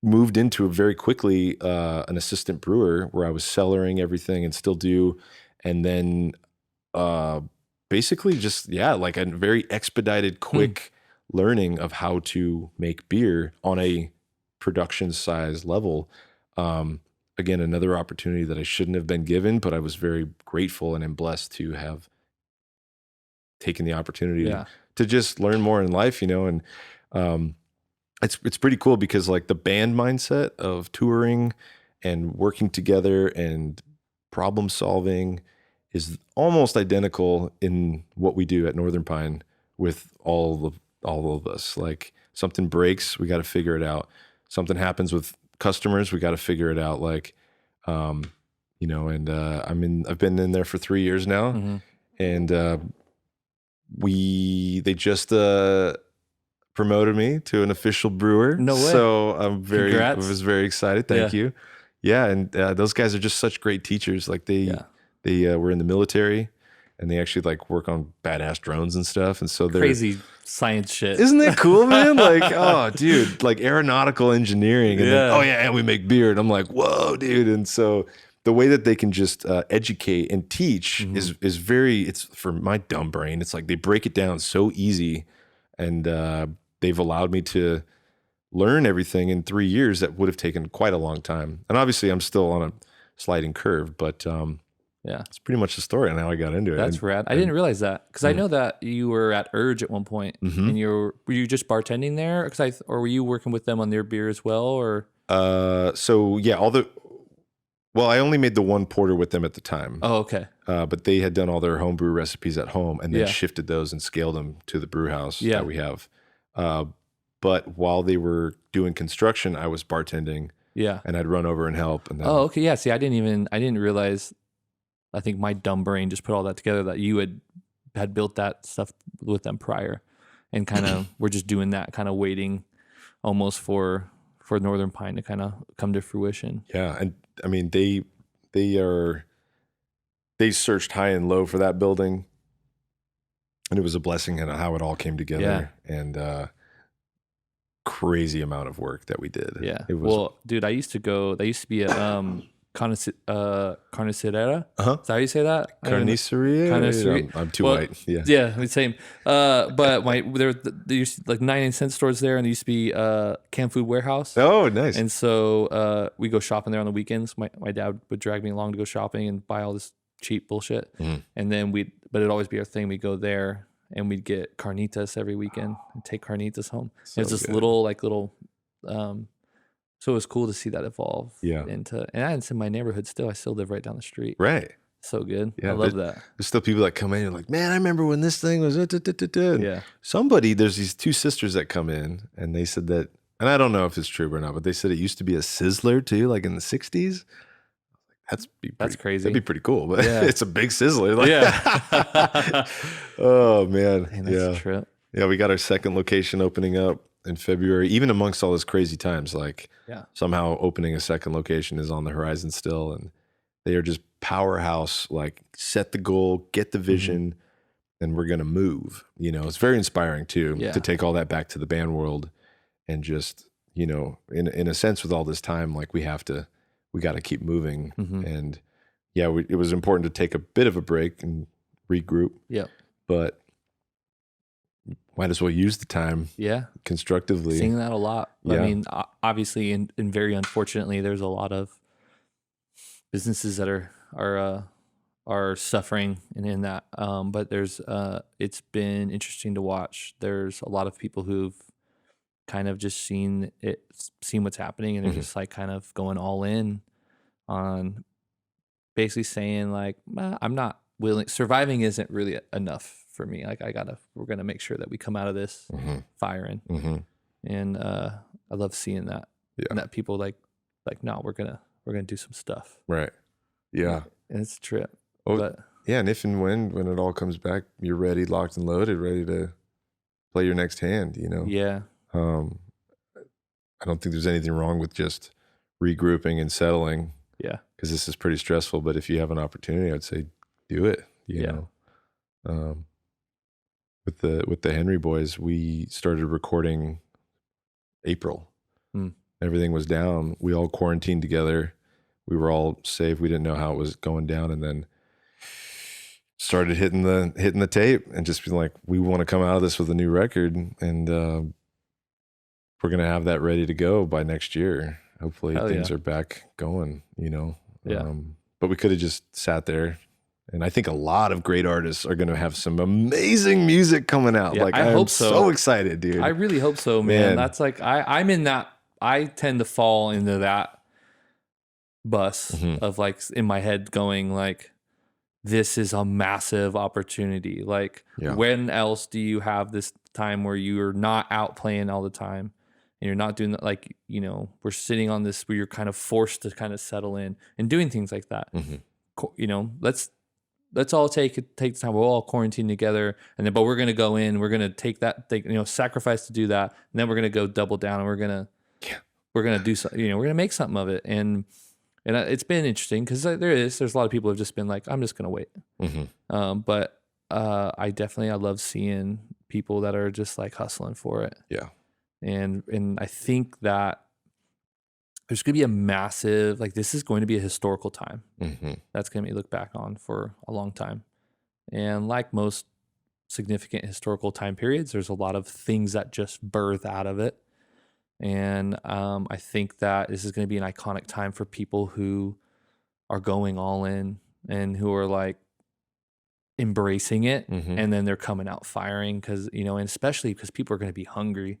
moved into very quickly an assistant brewer where I was cellaring everything and still do. And then basically just, like a very expedited, quick learning of how to make beer on a production size level. Again, another opportunity that I shouldn't have been given, but I was very grateful and am blessed to have taken the opportunity to just learn more in life, and it's pretty cool because like the band mindset of touring and working together and problem solving is almost identical in what we do at Northern Pine with all of us. Like something breaks, we got to figure it out. Something happens with customers, we got to figure it out. Like, and I've been in there for 3 years now, and they just promoted me to an official brewer. No way. So I Congrats. was very excited. Thank you. Yeah, and those guys are just such great teachers. Like they were in the military, and they actually like work on badass drones and stuff. And so they're crazy science shit. Isn't that cool, man? Like, oh, dude, like aeronautical engineering. And then, and we make beer. And I'm like, whoa, dude. And so the way that they can just educate and teach is it's for my dumb brain. It's like they break it down so easy, and they've allowed me to learn everything in 3 years that would have taken quite a long time. And obviously I'm still on a sliding curve, but it's pretty much the story on how I got into it. That's rad. I didn't realize that because I know that you were at Urge at one point, and were you just bartending there? Or were you working with them on their beer as well? Or I only made the one porter with them at the time. Oh, okay. But they had done all their homebrew recipes at home and then shifted those and scaled them to the brew house that we have. But while they were doing construction, I was bartending. Yeah. And I'd run over and help. And then, okay. Yeah. See, I didn't realize. I think my dumb brain just put all that together that you had built that stuff with them prior, and kind of we're just doing that, kind of waiting almost for Northern Pine to kind of come to fruition. Yeah. And I mean, they searched high and low for that building, and it was a blessing and how it all came together. And crazy amount of work that we did. Yeah. It was, dude, I used to be a Carnicerera. Is that how you say that? Carniceria. I'm too white. Yeah. Yeah, same. But there used to be like 99-cent stores there, and there used to be Canned Food Warehouse. Oh, nice. And so we go shopping there on the weekends. My dad would drag me along to go shopping and buy all this cheap bullshit. And then but it'd always be our thing. We'd go there and we'd get carnitas every weekend and take carnitas home. So it's this little so it was cool to see that evolve into, and it's in my neighborhood still. I still live right down the street. Right. So good. Yeah, I love that. There's still people that come in and like, man, I remember when this thing was. Yeah. There's these 2 sisters that come in, and they said that, and I don't know if it's true or not, but they said it used to be a sizzler too, like in the 60s. That's crazy. That'd be pretty cool, but it's a big sizzler. Like, oh man. That's a trip. Yeah, we got our second location opening up in February, even amongst all this crazy times. Like somehow opening a second location is on the horizon still, and they are just powerhouse. Like set the goal, get the vision, and we're gonna move. It's very inspiring too to take all that back to the band world, and just in a sense with all this time, like we got to keep moving. And it was important to take a bit of a break and regroup. Yeah, but might as well use the time Yeah. constructively. Seeing that a lot. Yeah. I mean, obviously, and very unfortunately, there's a lot of businesses that are suffering in that. But there's it's been interesting to watch. There's a lot of people who've kind of just seen what's happening, and they're just like kind of going all in on basically saying like, I'm not willing. Surviving isn't really enough for me. Like we're gonna make sure that we come out of this firing. And I love seeing that. Yeah. And that people like no, we're gonna do some stuff. Right. Yeah. And it's a trip. Oh, but yeah, and if and when it all comes back, you're ready, locked and loaded, ready to play your next hand, you know? Yeah. I don't think there's anything wrong with just regrouping and settling. Yeah. Because this is pretty stressful, but if you have an opportunity, I'd say do it, you know? With the Henry boys, we started recording April. Everything was down. We all quarantined together. We were all safe. We didn't know how it was going down, and then started hitting the tape and just being like, we want to come out of this with a new record, and we're gonna have that ready to go by next year. Hopefully things are back going, you know. Yeah. But we could have just sat there. And I think a lot of great artists are going to have some amazing music coming out. Yeah, like I hope so excited, dude. I really hope so, man. That's like I'm in that. I tend to fall into that bus of like in my head going like, this is a massive opportunity. Like when else do you have this time where you're not out playing all the time and you're not doing that? Like, you know, we're sitting on this where you're kind of forced to kind of settle in and doing things like that. You know, let's all take time. We'll all quarantine together, and then but we're gonna go in. We're gonna take that thing, you know, sacrifice to do that, and then we're gonna go double down, and we're gonna do something. You know, we're gonna make something of it, and it's been interesting because there's a lot of people who have just been like, I'm just gonna wait. But I love seeing people that are just like hustling for it. Yeah, and I think that there's going to be a massive, like this is going to be a historical time. That's going to be looked back on for a long time. And like most significant historical time periods, there's a lot of things that just birth out of it. And I think that this is going to be an iconic time for people who are going all in and who are like embracing it. And then they're coming out firing because, you know, and especially because people are going to be hungry.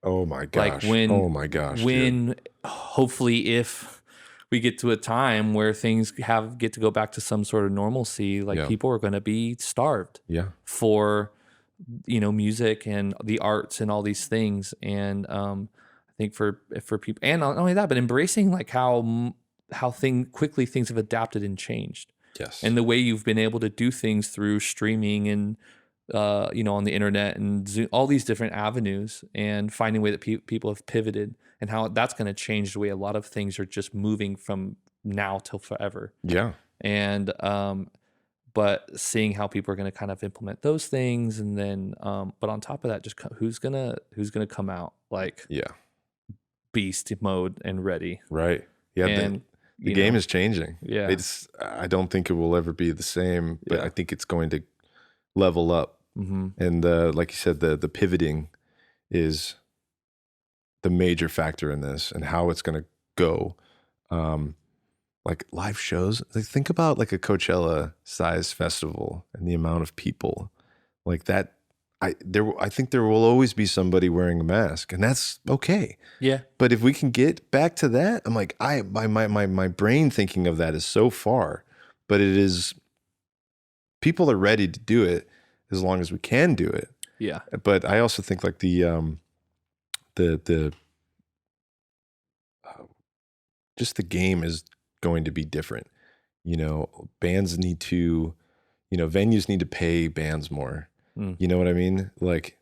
Oh my gosh. Like when hopefully if we get to a time where things get to go back to some sort of normalcy, like people are going to be starved for, you know, music and the arts and all these things. And I think for people, and not only that, but embracing like how quickly things have adapted and changed. Yes. And the way you've been able to do things through streaming and you know, on the internet and Zoom, all these different avenues, and finding a way that people have pivoted and how that's going to change the way a lot of things are just moving from now till forever. Yeah. And, but seeing how people are going to kind of implement those things. And then, but on top of that, just who's going to come out like beast mode and ready. Right. Yeah. And the game is changing. Yeah. I don't think it will ever be the same, but I think it's going to level up. And like you said, the pivoting is the major factor in this and how it's going to go. Like live shows, like think about like a Coachella size festival and the amount of people like that. I think there will always be somebody wearing a mask, and that's okay. Yeah. But if we can get back to that, I'm like, my brain thinking of that is so far, but it is, people are ready to do it as long as we can do it. Yeah. But I also think like the just the game is going to be different. You know, bands need to, you know, venues need to pay bands more. You know what I mean? Like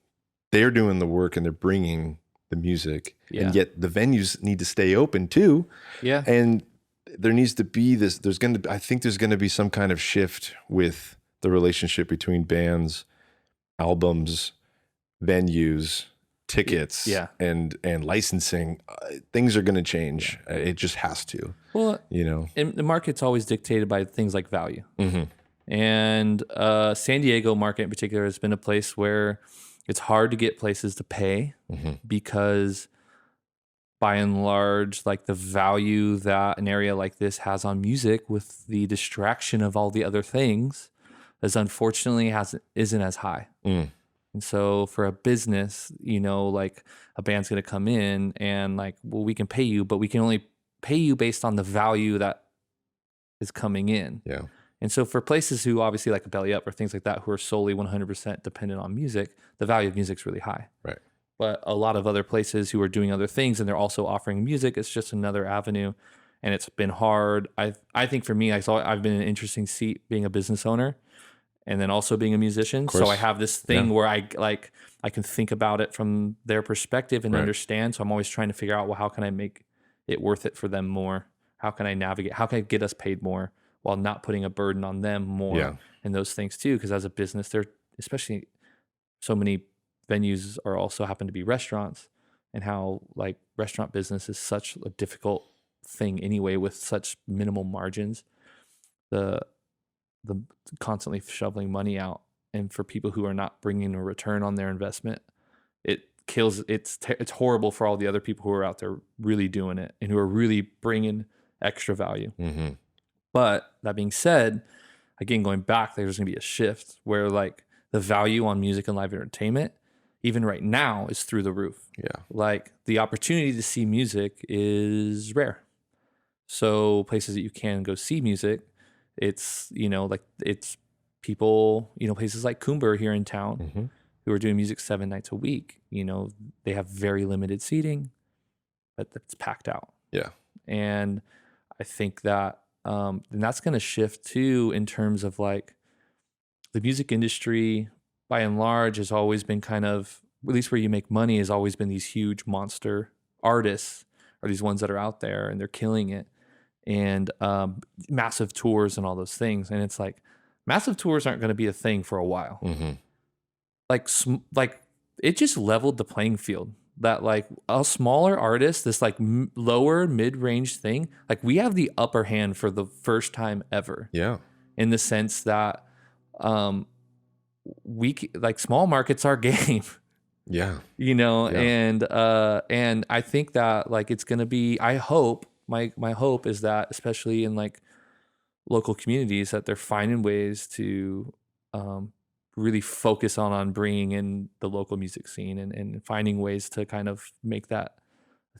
they're doing the work and they're bringing the music, and yet the venues need to stay open too. Yeah. And there needs to be this, I think there's going to be some kind of shift with the relationship between bands, albums, venues, tickets, and licensing. Things are going to change. It just has to. Well, you know, and the market's always dictated by things like value. And San Diego market in particular has been a place where It's hard to get places to pay because by and large, like the value that an area like this has on music with the distraction of all the other things is unfortunately isn't as high. And so for a business, you know, like a band's going to come in and like, well, we can pay you, but we can only pay you based on the value that is coming in. Yeah. And so for places who obviously like a Belly Up or things like that, who are solely 100% dependent on music, the value of music's really high. Right. But a lot of other places who are doing other things and they're also offering music, it's just another avenue. And it's been hard. I think for me, I've been in an interesting seat being a business owner and then also being a musician. So I have this thing where I can think about it from their perspective and understand. So I'm always trying to figure out, well, how can I make it worth it for them more? How can I navigate? How can I get us paid more while not putting a burden on them more and those things too? Because as a business, they're especially so many venues are also happen to be restaurants, and how like restaurant business is such a difficult thing anyway with such minimal margins. The constantly shoveling money out, and for people who are not bringing a return on their investment, it kills. It's horrible for all the other people who are out there really doing it and who are really bringing extra value. But that being said, again, going back, there's going to be a shift where like the value on music and live entertainment, even right now, is through the roof. Yeah. Like the opportunity to see music is rare. So places that you can go see music, it's, you know, like it's people, you know, places like Coomber here in town who are doing music 7 nights a week. You know, they have very limited seating, but it's packed out. Yeah. And I think that, and that's going to shift too in terms of like the music industry by and large has always been kind of, at least where you make money, has always been these huge monster artists or these ones that are out there and they're killing it. And massive tours and all those things. And it's like massive tours aren't going to be a thing for a while. Like it just leveled the playing field that like a smaller artist, this like lower mid-range thing, like we have the upper hand for the first time ever. Yeah. In the sense that we like small markets are game. Yeah. You know, and I think that like it's going to be, I hope, my hope is that especially in like local communities that they're finding ways to really focus on bringing in the local music scene and finding ways to kind of make that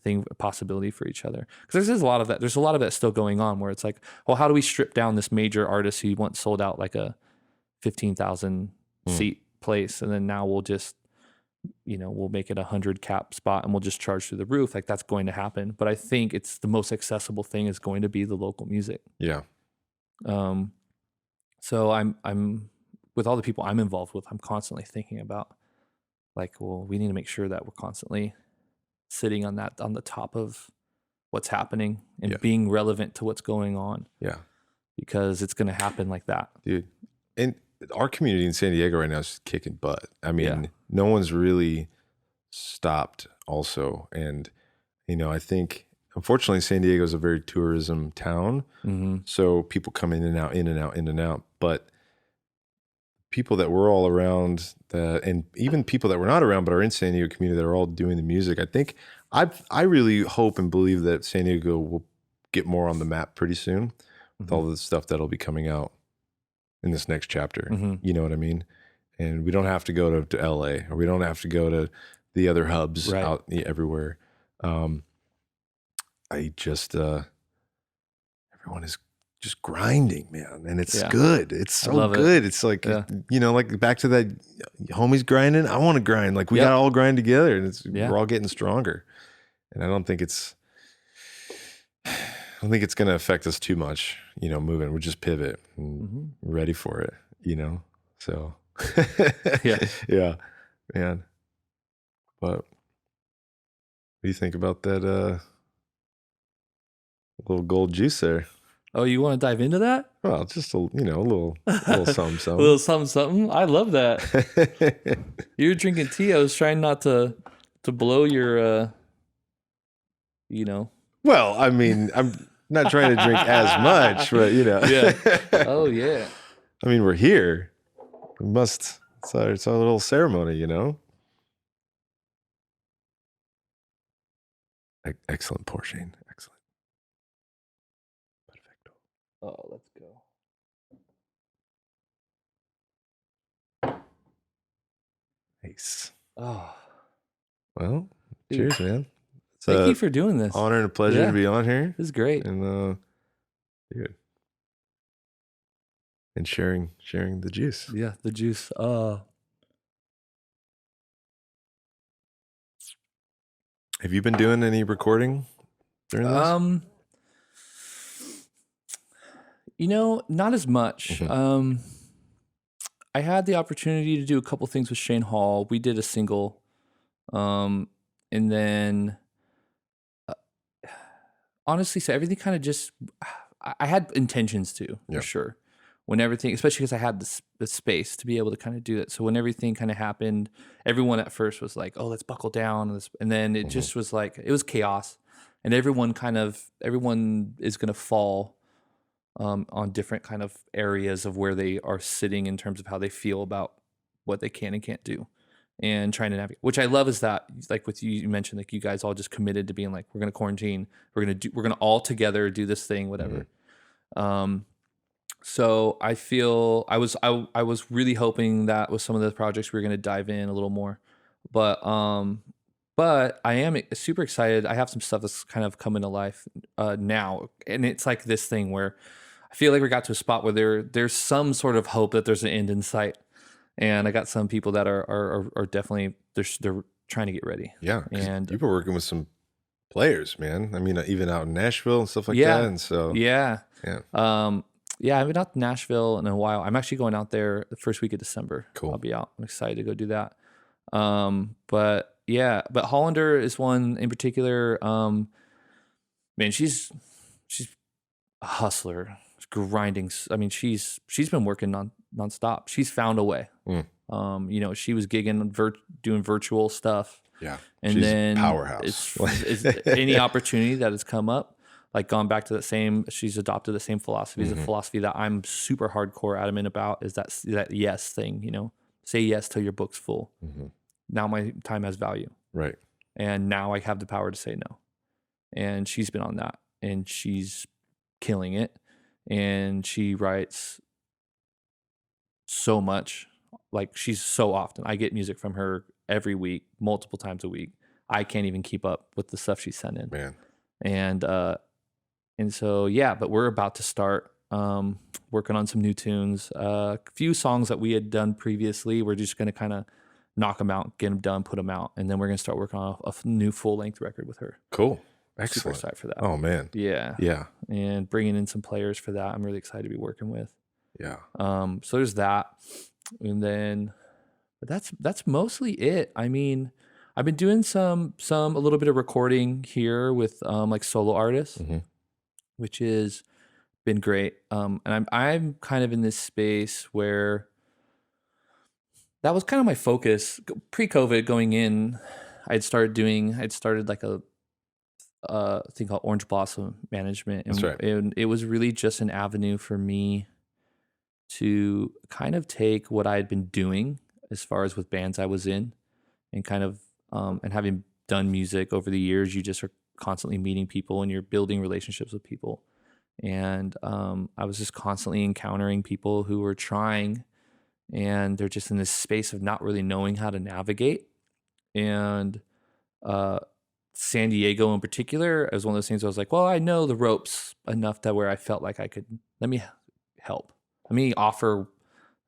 thing a possibility for each other. Because there's a lot of that. There's a lot of that still going on where it's like, well, how do we strip down this major artist who once sold out like a 15,000 seat place, and then now we'll just, you know, we'll make it 100 cap spot and we'll just charge through the roof. Like that's going to happen. But I think it's the most accessible thing is going to be the local music. Yeah. So I'm with all the people I'm involved with, I'm constantly thinking about like, well, we need to make sure that we're constantly sitting on the top of what's happening and being relevant to what's going on. Yeah. Because it's going to happen like that. Dude. And our community in San Diego right now is kicking butt. I mean, no one's really stopped also. And, you know, I think, unfortunately, San Diego is a very tourism town. So people come in and out, in and out, in and out. But people that were all around, and even people that were not around but are in San Diego community that are all doing the music, I think, I really hope and believe that San Diego will get more on the map pretty soon with all the stuff that'll be coming out in this next chapter. You know what I mean? And we don't have to go to LA, or we don't have to go to the other hubs out everywhere. I just, everyone is just grinding, man. And it's good. It's so good. It's like, you know, like back to that homies grinding. I want to grind. Like we got to all grind together, and we're all getting stronger. And I don't think it's going to affect us too much, you know, moving. We'll just pivot and ready for it, you know? So, yeah, man. But what do you think about that little gold juice there? Oh, you want to dive into that? Well, just a little something, something. A little something, something. I love that. You're drinking tea. I was trying not to blow your, you know. Well, I mean, I'm not trying to drink as much, but you know. Oh yeah. I mean, we're here. We must. It's our little ceremony, you know. Excellent pour, Shane. Excellent. Perfecto. Oh, let's go. Nice. Oh, Well, dude. cheers, man. It's Thank a you for doing this. honor and a pleasure to be on here. This is great. And dude. And sharing the juice. Yeah, the juice. Have you been doing any recording during this? Not as much. Mhm. I had the opportunity to do a couple things with Shane Hall. We did a single, and then honestly, so everything kind of just. I had intentions to, Yeah. for sure. When everything, especially because I had the space to be able to kind of do it. So when everything kind of happened, everyone at first was like, "Oh, let's buckle down," and then it just was like it was chaos, and everyone is going to fall on different kind of areas of where they are sitting in terms of how they feel about what they can and can't do, and trying to navigate. Which I love is that, like with you mentioned, like you guys all just committed to being like, we're going to quarantine, we're going to all together do this thing, whatever. So I feel I was really hoping that with some of the projects we were going to dive in a little more, but I am super excited. I have some stuff that's kind of coming to life now, and it's like this thing where I feel like we got to a spot where there's some sort of hope that there's an end in sight, and I got some people that are definitely they're trying to get ready. Yeah, and you've been working with some players, man. I mean, even out in Nashville and stuff like yeah, that. And so yeah. Yeah, I've been out to Nashville in a while. I'm actually going out there the first week of December. Cool. I'll be out. I'm excited to go do that. But Hollander is one in particular. Man, she's a hustler, grinding. I mean, she's been working nonstop. She's found a way. She was gigging, doing virtual stuff. Yeah, and she's then powerhouse. It's any opportunity that has come up. Like gone back to she's adopted the same philosophy. It's a philosophy that I'm super hardcore adamant about, is that yes thing, say yes till your book's full. Now my time has value. Right. And now I have the power to say no. And she's been on that, and she's killing it. And she writes so much. Like, she's so often, I get music from her every week, multiple times a week. I can't even keep up with the stuff she's sending. Man. And so, yeah, but we're about to start working on some new tunes. A few songs that we had done previously, we're just going to kind of knock them out, get them done, put them out. And then we're going to start working on a new full-length record with her. Cool. Super Excellent. excited for that. Oh, man. Yeah. Yeah. And bringing in some players for that. I'm really excited to be working with. Yeah. So there's that. And then, but that's mostly it. I mean, I've been doing a little bit of recording here with like solo artists, which has been great. And I'm kind of in this space where that was kind of my focus pre-COVID going in. I'd started like a thing called Orange Blossom Management. And, That's right. And it was really just an avenue for me to kind of take what I had been doing as far as with bands I was in, and kind of, and having done music over the years, you just are constantly meeting people and you're building relationships with people. And I was just constantly encountering people who were trying, and they're just in this space of not really knowing how to navigate. And San Diego in particular is one of those things where I was like, well, I know the ropes enough that where I felt like I could, let me help. Let me offer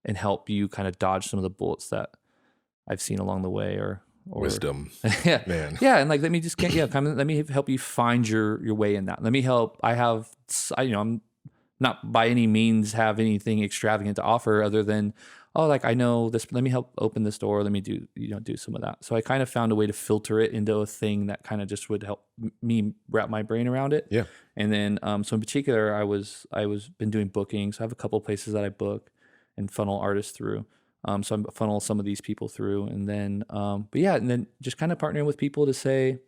and help you kind of dodge some of the bullets that I've seen along the way, or wisdom. Yeah, man. Yeah, and like let me just let me help you find your way in that. Let me help. I'm not by any means have anything extravagant to offer other than, like I know this. Let me help open this door. Let me do some of that. So I kind of found a way to filter it into a thing that kind of just would help me wrap my brain around it. Yeah. And then so in particular, I was been doing bookings. I have a couple of places that I book and funnel artists through. So I funnel some of these people through, and then and then just kind of partnering with people to say,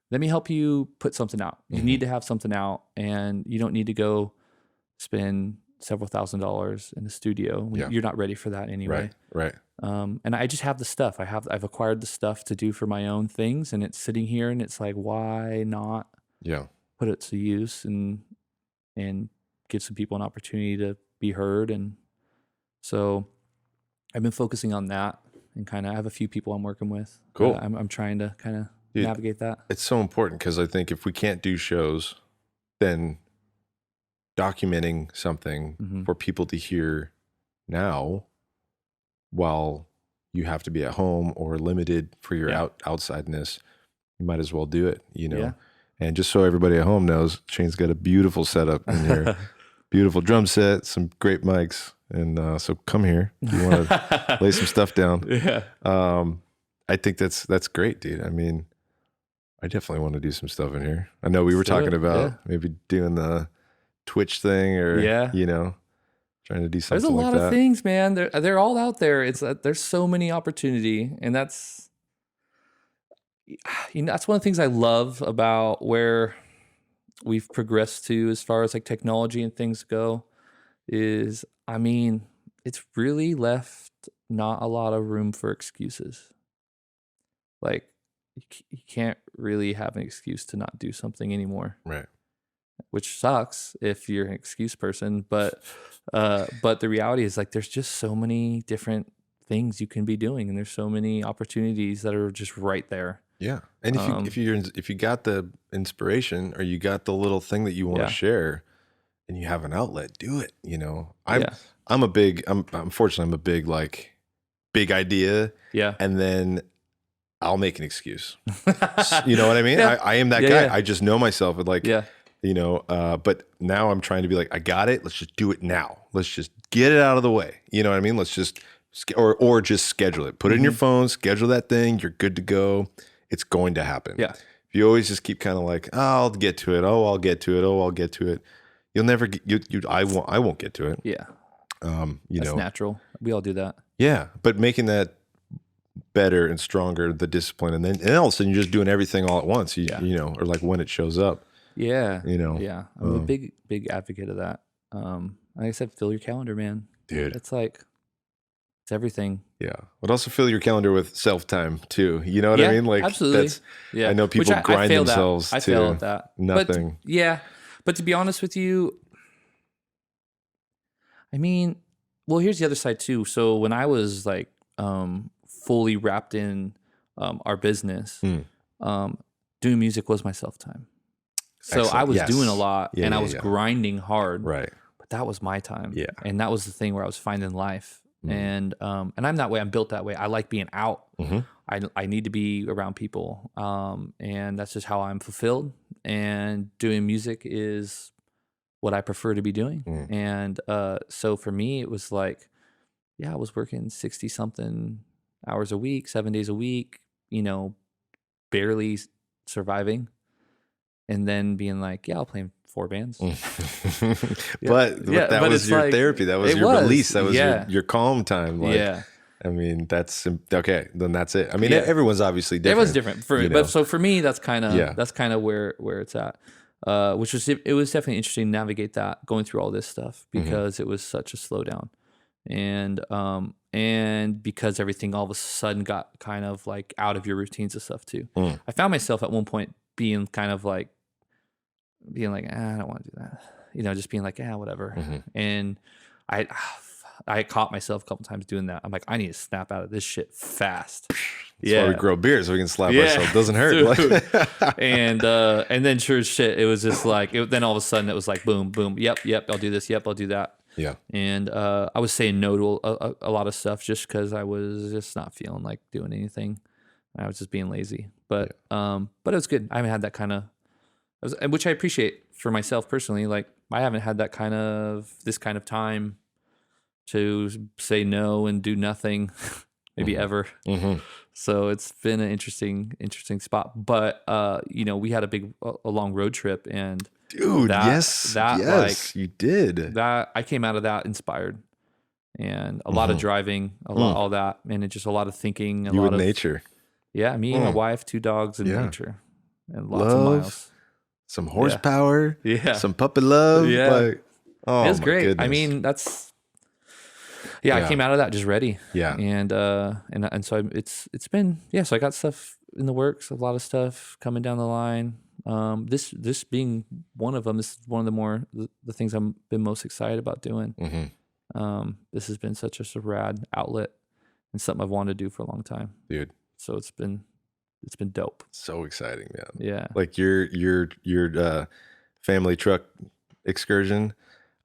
let me help you put something out. You need to have something out, and you don't need to go spend several $1,000s in the studio when you're not ready for that anyway. Right. And I just have the stuff. I've acquired the stuff to do for my own things, and it's sitting here, and it's like, why not put it to use and give some people an opportunity to be heard. And so I've been focusing on that, and kind of I have a few people I'm working with. Cool. I'm trying to kind of navigate that. It's so important because I think if we can't do shows, then documenting something for people to hear now while you have to be at home or limited for your outsideness, you might as well do it, you know? Yeah. And just so everybody at home knows, Shane's got a beautiful setup in here, beautiful drum set, some great mics. And so come here if you want to lay some stuff down. Yeah. I think that's great, dude. I mean, I definitely want to do some stuff in here. I know we were talking about maybe doing the Twitch thing or, you know, trying to do something like that. There's a lot of things, man. They're all out there. There's so many opportunity, and that's, you know, that's one of the things I love about where we've progressed to as far as like technology and things go is, I mean, it's really left not a lot of room for excuses. Like, you can't really have an excuse to not do something anymore. Right. Which sucks if you're an excuse person, but the reality is like there's just so many different things you can be doing, and there's so many opportunities that are just right there. Yeah. And if you got the inspiration or you got the little thing that you want to share and you have an outlet, do it, you know. I'm a big like big idea. Yeah. And then I'll make an excuse. You know what I mean? Yeah. I am that guy. I just know myself and like, you know, but now I'm trying to be like, I got it. Let's just do it now. Let's just get it out of the way. You know what I mean? Let's just, or just schedule it. Put it in your phone, schedule that thing. You're good to go. It's going to happen. Yeah. If you always just keep kind of like, oh, I'll get to it. Oh, I'll get to it. Oh, I'll get to it. You'll never get, I won't get to it. Yeah. You That's know, natural. We all do that. Yeah. But making that better and stronger, the discipline. And then all of a sudden you're just doing everything all at once, you know, or like when it shows up. Yeah. You know? Yeah. I'm a big advocate of that. Like I said, fill your calendar, man. Dude. It's like, it's everything. Yeah. But also fill your calendar with self-time too. You know what I mean? Like, absolutely. I know people grind themselves I to fail at that. nothing. But to be honest with you, I mean, well, here's the other side too. So when I was like fully wrapped in our business, doing music was my self-time. So I was doing a lot and I was grinding hard. Right. But that was my time. Yeah. And that was the thing where I was finding life. And I'm that way. I'm built that way. I like being out. I need to be around people. And that's just how I'm fulfilled. And doing music is what I prefer to be doing. And so for me, it was like, I was working 60 something hours a week, 7 days a week, you know, barely surviving. And then being like, I'll play in 4 bands. But that was your like, therapy. That was your release. That was your calm time. Like, I mean, that's okay. Then that's it. I mean, everyone's obviously different. Everyone's different. But so for me, that's kind of where it's at. Which was it was definitely interesting to navigate that, going through all this stuff because it was such a slowdown, and because everything all of a sudden got kind of like out of your routines and stuff too. I found myself at one point being like, I don't want to do that. You know, just being like, whatever. And I caught myself a couple times doing that. I'm like, I need to snap out of this shit fast. That's why we grow beards so we can slap ourselves. It doesn't hurt. and then sure as shit, it was just like, then all of a sudden it was like, boom, boom. Yep. I'll do this. Yep. I'll do that. Yeah. And I was saying no to a lot of stuff just because I was just not feeling like doing anything. I was just being lazy. But it was good. I haven't had that kind of, which I appreciate for myself personally. Like I haven't had this kind of time to say no and do nothing, maybe ever. So it's been an interesting spot. But you know, we had a long road trip, and dude, yes, like, you did. That I came out of that inspired, and a lot of driving, all that, and just a lot of thinking, a lot of nature. Yeah, me and my wife, 2 dogs, in nature, and lots of miles. Some horsepower, some puppy love. Yeah, like, it was great. Goodness. I mean, Yeah, I came out of that just ready. Yeah. And so it's been, so I got stuff in the works, a lot of stuff coming down the line. This being one of them. This is one of the things I've been most excited about doing. This has been such a rad outlet and something I've wanted to do for a long time, dude. So it's been dope. So exciting, man. Yeah. Like your family truck excursion,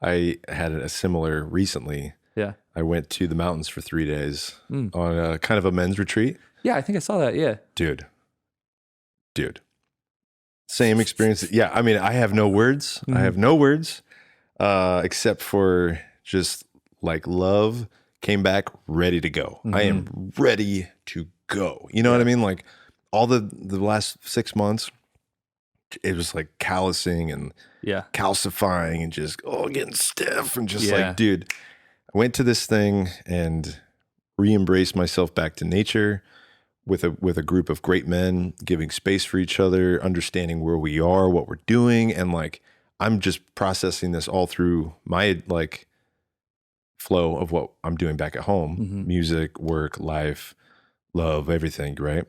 I had a similar recently. Yeah. I went to the mountains for 3 days on a kind of a men's retreat. Yeah, I think I saw that. Yeah. Dude. Same experience. Yeah, I mean, I have no words. I have no words except for just like love. Came back ready to go. I am ready to go. You know what I mean? Like all the last 6 months, it was like callousing and calcifying and just getting stiff and just like, dude, I went to this thing and re-embraced myself back to nature with a group of great men, giving space for each other, understanding where we are, what we're doing, and like I'm just processing this all through my like flow of what I'm doing back at home, music, work, life, love, everything, right?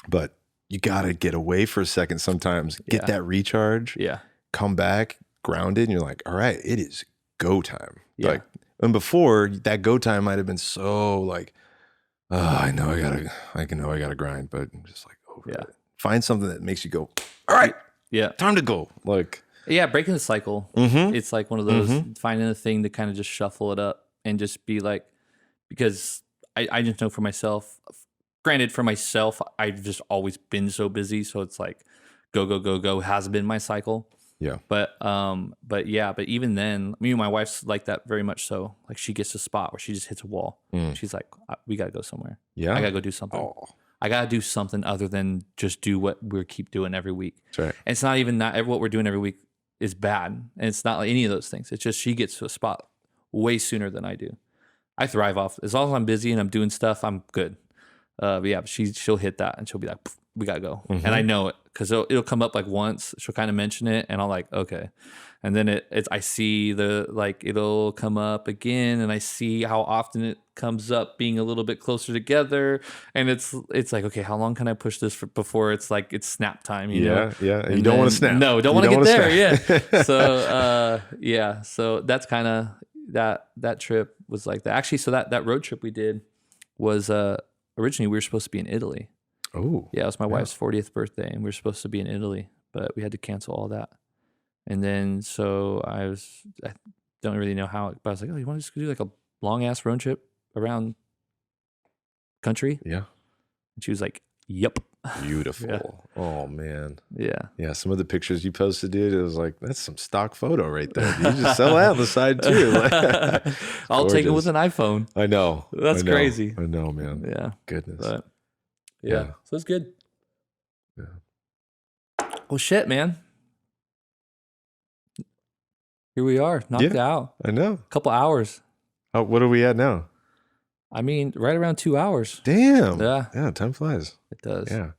But you got to get away for a second sometimes, get that recharge, come back grounded, and you're like, all right, it is go time. Like, and before that go time might have been so like, I know I gotta grind, but I'm just like over it. Find something that makes you go, all right, time to go. Like, breaking the cycle. It's like one of those finding a thing to kind of just shuffle it up and just be like, because I just know for myself, granted for myself, I've just always been so busy. So it's like go has been my cycle. Yeah. But even then, me and my wife's like that very much so. Like she gets a spot where she just hits a wall. She's like, we got to go somewhere. Yeah. I got to go do something. I got to do something other than just do what we keep doing every week. That's right. And it's not even what we're doing every week is bad. And it's not like any of those things. It's just she gets to a spot way sooner than I do. I thrive off. As long as I'm busy and I'm doing stuff, I'm good. But she'll hit that and she'll be like, we got to go. And I know it because it'll come up like once. She'll kind of mention it and I'll like, okay. And then I see it'll come up again and I see how often it comes up being a little bit closer together. And it's like, okay, how long can I push this before it's like, it's snap time, you know? Yeah. And you don't want to snap. No, don't want to get there. Snap. Yeah. So, so that's kind of that trip was like that. Actually, so that road trip we did was, originally we were supposed to be in Italy. Oh. Yeah, it was my wife's 40th birthday and we were supposed to be in Italy, but we had to cancel all that. And then so I don't really know how, but I was like, oh, you want to just do like a long ass road trip around country? Yeah. And she was like, yep. Beautiful. Yeah. Oh man. Yeah. Yeah. Some of the pictures you posted, dude, it was like, that's some stock photo right there. You just sell out the side too. I'll take it with an iPhone. I know. That's crazy. I know, man. Yeah. Goodness. But yeah. So it's good. Yeah. Well, shit, man. Here we are, knocked out. I know. A couple hours. Oh, what are we at now? I mean, right around 2 hours. Damn. Yeah. Yeah, time flies. It does. Yeah.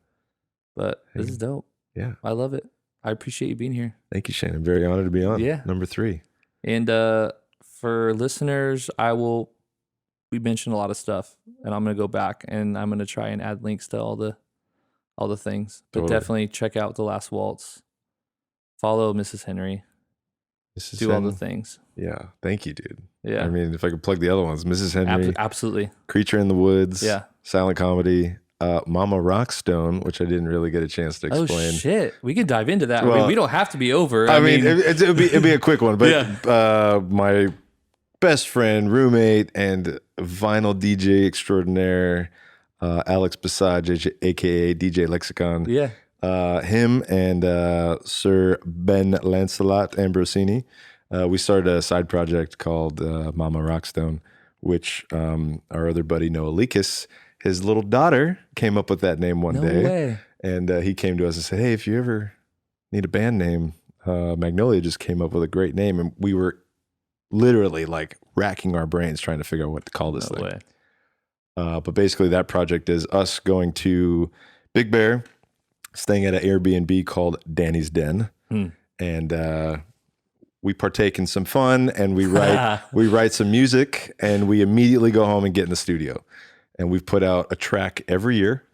But this is dope. Yeah. I love it. I appreciate you being here. Thank you, Shane. I'm very honored to be on. Yeah. Number 3. And for listeners, we mentioned a lot of stuff and I'm going to go back and I'm going to try and add links to all the things. But definitely check out The Last Waltz. Follow Mrs. Henry. Do all the things. Yeah. Thank you, dude. Yeah. I mean, if I could plug the other ones, Mrs. Henry. Absolutely. Creature in the Woods. Yeah. Silent Comedy. Mama Rockstone, which I didn't really get a chance to explain. Oh, shit. We can dive into that. Well, I mean, we don't have to be over. I mean it'd be a quick one, but my best friend, roommate, and vinyl DJ extraordinaire, Alex Basage, aka DJ Lexicon. Yeah. Him and Sir Ben Lancelot Ambrosini, we started a side project called Mama Rockstone, which our other buddy Noah Leakis, his little daughter came up with that name one day. No way. And he came to us and said, hey, if you ever need a band name, Magnolia just came up with a great name. And we were literally like racking our brains trying to figure out what to call this thing. Way. But basically that project is us going to Big Bear, staying at an Airbnb called Danny's Den. And we partake in some fun, and we write some music, and we immediately go home and get in the studio. And we've put out a track every year,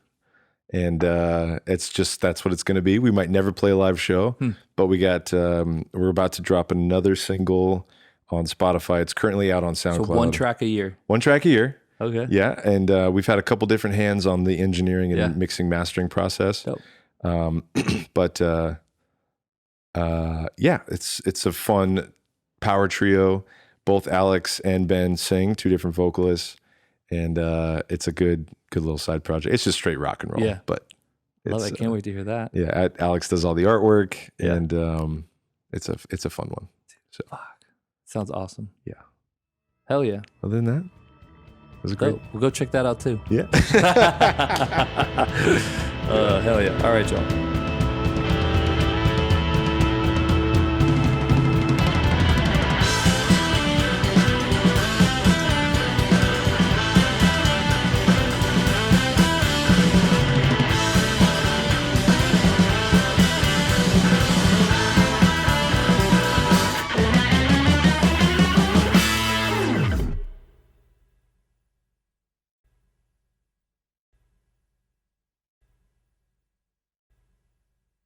and that's what it's going to be. We might never play a live show, but we're about to drop another single on Spotify. It's currently out on SoundCloud. So one track a year. One track a year. Okay. Yeah, and we've had a couple different hands on the engineering and mixing, mastering process. Dope. But it's a fun power trio. Both Alex and Ben sing, two different vocalists. And it's a good little side project. It's just straight rock and roll. Yeah. But Love it. Can't wait to hear that. Yeah, Alex does all the artwork, and it's a fun one. So. Fuck. Sounds awesome. Yeah. Hell yeah. Other than that, it was great. We'll go check that out too. Yeah. Hell yeah. All right, y'all.